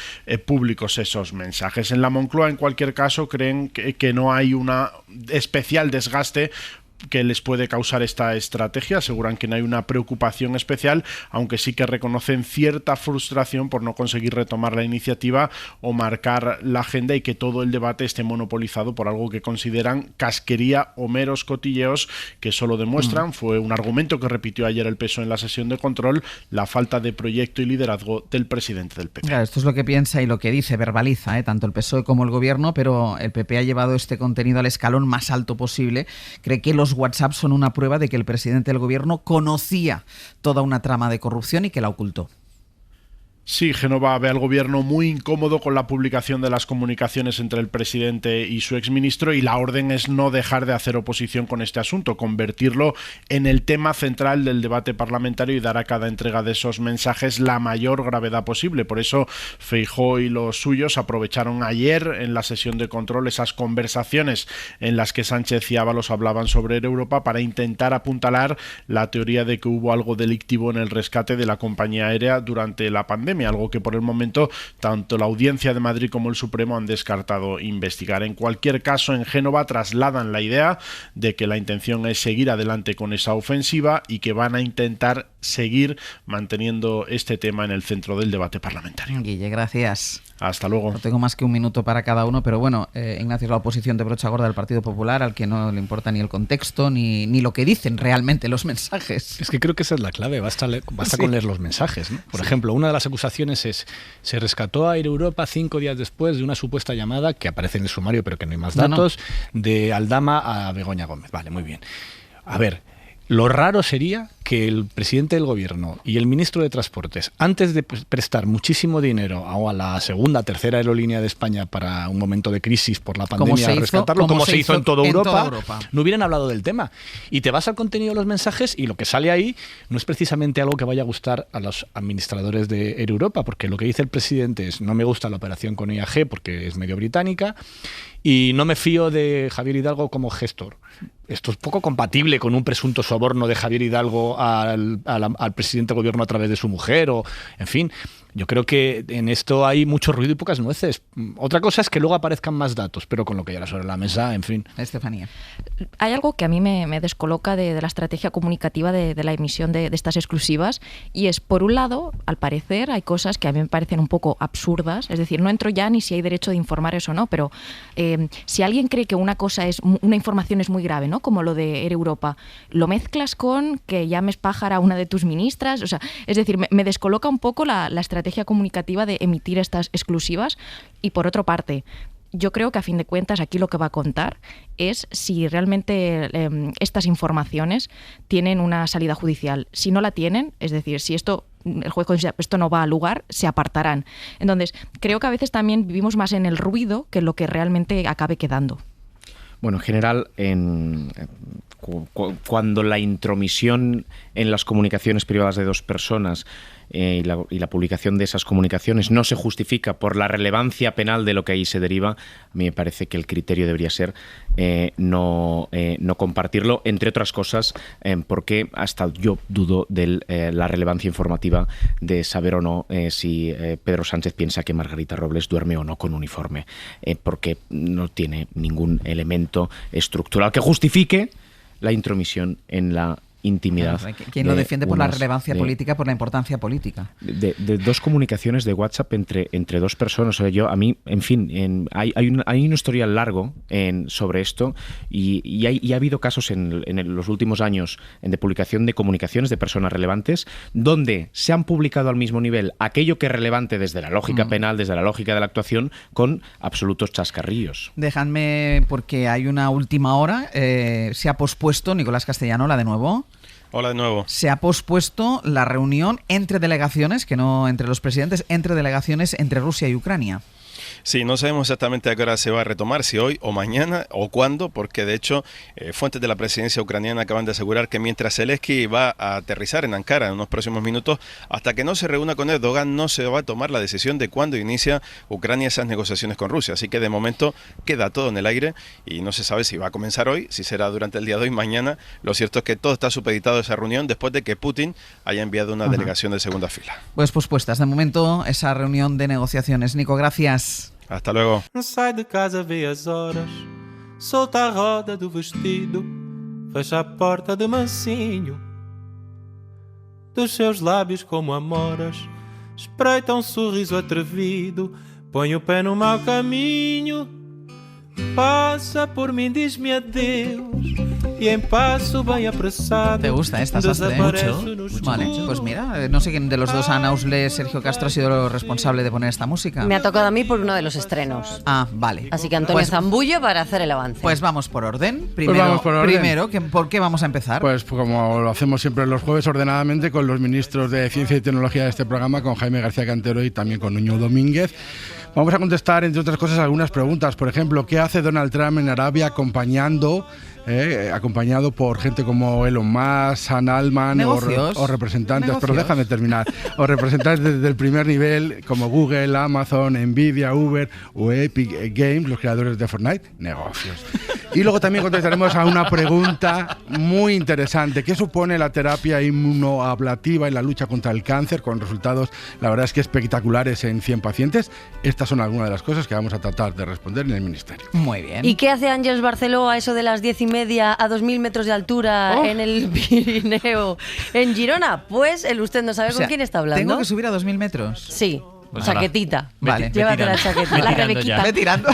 Speaker 21: públicos esos mensajes. En la Moncloa, en cualquier caso, creen que no hay una especial desgaste que les puede causar esta estrategia. Aseguran que no hay una preocupación especial, aunque sí que reconocen cierta frustración por no conseguir retomar la iniciativa o marcar la agenda, y que todo el debate esté monopolizado por algo que consideran casquería o meros cotilleos que solo demuestran, fue un argumento que repitió ayer el PSOE en la sesión de control, la falta de proyecto y liderazgo del presidente del PP.
Speaker 3: Claro, esto es lo que piensa y lo que dice, verbaliza, tanto el PSOE como el gobierno, pero el PP ha llevado este contenido al escalón más alto posible. Cree que los WhatsApp son una prueba de que el presidente del gobierno conocía toda una trama de corrupción y que la ocultó.
Speaker 21: Sí, Génova ve al gobierno muy incómodo con la publicación de las comunicaciones entre el presidente y su exministro, y la orden es no dejar de hacer oposición con este asunto, convertirlo en el tema central del debate parlamentario y dar a cada entrega de esos mensajes la mayor gravedad posible. Por eso Feijóo y los suyos aprovecharon ayer en la sesión de control esas conversaciones en las que Sánchez y Ábalos hablaban sobre Europa para intentar apuntalar la teoría de que hubo algo delictivo en el rescate de la compañía aérea durante la pandemia, algo que por el momento tanto la Audiencia de Madrid como el Supremo han descartado investigar. En cualquier caso, en Génova trasladan la idea de que la intención es seguir adelante con esa ofensiva y que van a intentar seguir manteniendo este tema en el centro del debate parlamentario.
Speaker 3: Guille, gracias.
Speaker 21: Hasta luego.
Speaker 3: No tengo más que un minuto para cada uno, pero bueno, Ignacio, es la oposición de brocha gorda del Partido Popular, al que no le importa ni el contexto ni lo que dicen realmente los mensajes.
Speaker 9: Es que creo que esa es la clave, basta con leer los mensajes, ¿no? Por ejemplo, una de las acusaciones es: se rescató a Air Europa 5 días después de una supuesta llamada, que aparece en el sumario pero que no hay más datos, de Aldama a Begoña Gómez. Vale, muy bien. A ver, lo raro sería que el presidente del gobierno y el ministro de Transportes, antes de prestar muchísimo dinero a la segunda, tercera aerolínea de España para un momento de crisis por la pandemia, rescatarlo, como se hizo en toda Europa, no hubieran hablado del tema. Y te vas al contenido de los mensajes y lo que sale ahí no es precisamente algo que vaya a gustar a los administradores de Air Europa, porque lo que dice el presidente es: no me gusta la operación con IAG porque es medio británica y no me fío de Javier Hidalgo como gestor. Esto es poco compatible con un presunto soborno de Javier Hidalgo al presidente del gobierno a través de su mujer, o en fin. Yo creo que en esto hay mucho ruido y pocas nueces. Otra cosa es que luego aparezcan más datos, pero con lo que ya era sobre la mesa, en fin.
Speaker 3: Estefanía.
Speaker 10: Hay algo que a mí me descoloca de la estrategia comunicativa de la emisión de estas exclusivas, y es, por un lado, al parecer, hay cosas que a mí me parecen un poco absurdas. Es decir, no entro ya ni si hay derecho de informar eso o no, pero si alguien cree que una información es muy grave, ¿no? Como lo de Air Europa, lo mezclas con que llames pájara a una de tus ministras. O sea, es decir, me descoloca un poco la estrategia comunicativa de emitir estas exclusivas. Y por otra parte, yo creo que a fin de cuentas aquí lo que va a contar es si realmente estas informaciones tienen una salida judicial. Si no la tienen, es decir, si el juez considera que esto no va a lugar, se apartarán. Entonces, creo que a veces también vivimos más en el ruido que en lo que realmente acabe quedando.
Speaker 11: Bueno, en general, cuando la intromisión en las comunicaciones privadas de dos personas y la publicación de esas comunicaciones no se justifica por la relevancia penal de lo que ahí se deriva, a mí me parece que el criterio debería ser no compartirlo, entre otras cosas, porque hasta yo dudo de la relevancia informativa de saber o no si Pedro Sánchez piensa que Margarita Robles duerme o no con uniforme, porque no tiene ningún elemento estructural que justifique la intromisión en la intimidad.
Speaker 3: ¿Quién lo defiende por la relevancia política, por la importancia política?
Speaker 11: De dos comunicaciones de WhatsApp entre dos personas. O sea, a mí, en fin, hay un historial largo sobre esto y ha habido casos en los últimos años de publicación de comunicaciones de personas relevantes donde se han publicado al mismo nivel aquello que es relevante desde la lógica penal, desde la lógica de la actuación, con absolutos chascarrillos.
Speaker 3: Dejadme, porque hay una última hora, se ha pospuesto, Nicolás Castellano, de nuevo.
Speaker 12: Hola de nuevo.
Speaker 3: Se ha pospuesto la reunión entre delegaciones, que no entre los presidentes, entre delegaciones entre Rusia y Ucrania.
Speaker 12: Sí, no sabemos exactamente a qué hora se va a retomar, si hoy o mañana o cuándo, porque de hecho fuentes de la presidencia ucraniana acaban de asegurar que mientras Zelensky va a aterrizar en Ankara en unos próximos minutos, hasta que no se reúna con Erdogan no se va a tomar la decisión de cuándo inicia Ucrania esas negociaciones con Rusia. Así que de momento queda todo en el aire y no se sabe si va a comenzar hoy, si será durante el día de hoy, mañana. Lo cierto es que todo está supeditado a esa reunión después de que Putin haya enviado una delegación de segunda fila.
Speaker 3: Pues pospuestas de momento esa reunión de negociaciones. Nico, gracias.
Speaker 12: Hasta luego.
Speaker 2: Sai de casa, vê as horas, solta a roda do vestido, fecha a porta de mansinho. Dos seus lábios como amoras, espreita sorriso atrevido, põe o pé no mau caminho, passa por mim, diz-me adeus. Y en paso vaya apresado.
Speaker 3: ¿Te gusta esta, Sastre?
Speaker 2: Mucho.
Speaker 3: Vale, pues mira, no sé quién de los dos, Ana Ausle, Sergio Castro, ha sido responsable de poner esta música.
Speaker 22: Me ha tocado a mí por uno de los estrenos.
Speaker 3: Ah, vale.
Speaker 22: Así que Antonio Zambullo para hacer el avance.
Speaker 3: Pues vamos por orden. Primero, ¿por qué vamos a empezar?
Speaker 21: Pues como lo hacemos siempre los jueves, ordenadamente, con los ministros de Ciencia y Tecnología de este programa, con Jaime García Cantero y también con Nuño Domínguez. Vamos a contestar, entre otras cosas, algunas preguntas. Por ejemplo, ¿qué hace Donald Trump en Arabia acompañado por gente como Elon Musk, Sam Altman o representantes, pero déjame terminar, o representantes del primer nivel como Google, Amazon, Nvidia, Uber o Epic Games, los creadores de Fortnite? Negocios. Y luego también contestaremos a una pregunta muy interesante. ¿Qué supone la terapia inmunoablativa en la lucha contra el cáncer, con resultados, la verdad es que espectaculares en 100 pacientes? Estas son algunas de las cosas que vamos a tratar de responder en el Ministerio.
Speaker 3: Muy bien.
Speaker 22: ¿Y qué hace Ángeles Barceló a eso de las 10:30 a 2.000 metros de altura en el Pirineo, en Girona? Pues usted no sabe con quién está hablando.
Speaker 3: ¿Tengo que subir a 2.000 metros?
Speaker 22: Sí. Pues chaquetita.
Speaker 3: Vale.
Speaker 22: Llévate la chaquetita. La Rebequita.
Speaker 3: Ve tirando.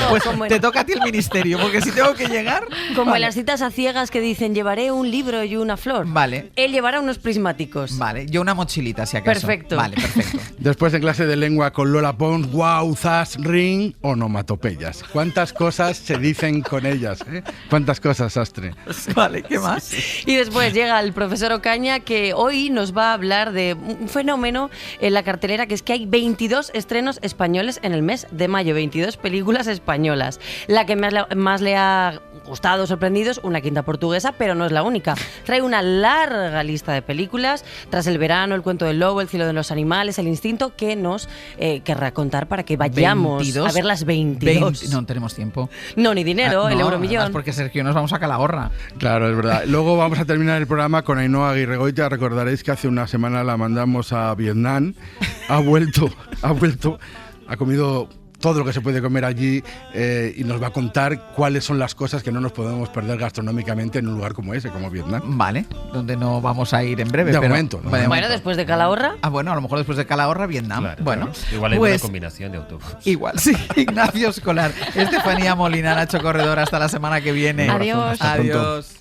Speaker 3: Pues te toca a ti el ministerio, porque si tengo que llegar...
Speaker 22: Como en las citas a ciegas que dicen, llevaré un libro y una flor.
Speaker 3: Vale.
Speaker 22: Él llevará unos prismáticos.
Speaker 3: Vale, yo una mochilita, si acaso.
Speaker 22: Perfecto.
Speaker 3: Vale, perfecto.
Speaker 21: Después de clase de lengua con Lola Pons, wow, zas, ring, onomatopeyas. ¿Cuántas cosas se dicen con ellas? ¿Cuántas cosas, Sastre?
Speaker 3: Vale, ¿qué más?
Speaker 22: Y después llega el profesor Ocaña, que hoy nos va a hablar de un fenómeno en la cartelera, que es que hay 22 estrenos españoles en el mes de mayo, 22 películas españolas. La que más le ha disgustados, sorprendidos, una quinta portuguesa, pero no es la única. Trae una larga lista de películas, Tras el verano, El cuento del lobo, El cielo de los animales, El instinto, que nos querrá contar para que vayamos
Speaker 3: 22,
Speaker 22: a ver las 22.
Speaker 3: No tenemos tiempo.
Speaker 22: No, ni dinero, el euromillón.
Speaker 3: Porque Sergio, nos vamos a Calahorra.
Speaker 5: Claro, es verdad. Luego vamos a terminar el programa con Ainhoa Aguirregoitia. Recordaréis que hace una semana la mandamos a Vietnam. Ha vuelto, ha comido todo lo que se puede comer allí y nos va a contar cuáles son las cosas que no nos podemos perder gastronómicamente en un lugar como ese, como Vietnam.
Speaker 3: Vale, donde no vamos a ir en breve.
Speaker 5: De momento.
Speaker 22: Bueno, después de Calahorra.
Speaker 3: Bueno, a lo mejor después de Calahorra, Vietnam.
Speaker 7: Claro,
Speaker 3: bueno,
Speaker 7: claro. Igual hay
Speaker 3: pues,
Speaker 7: una combinación de autobús.
Speaker 3: Igual, sí. Ignacio Escolar, Estefanía Molina, Nacho Corredor, hasta la semana que viene.
Speaker 22: Adiós.
Speaker 5: Hasta pronto.
Speaker 3: Adiós.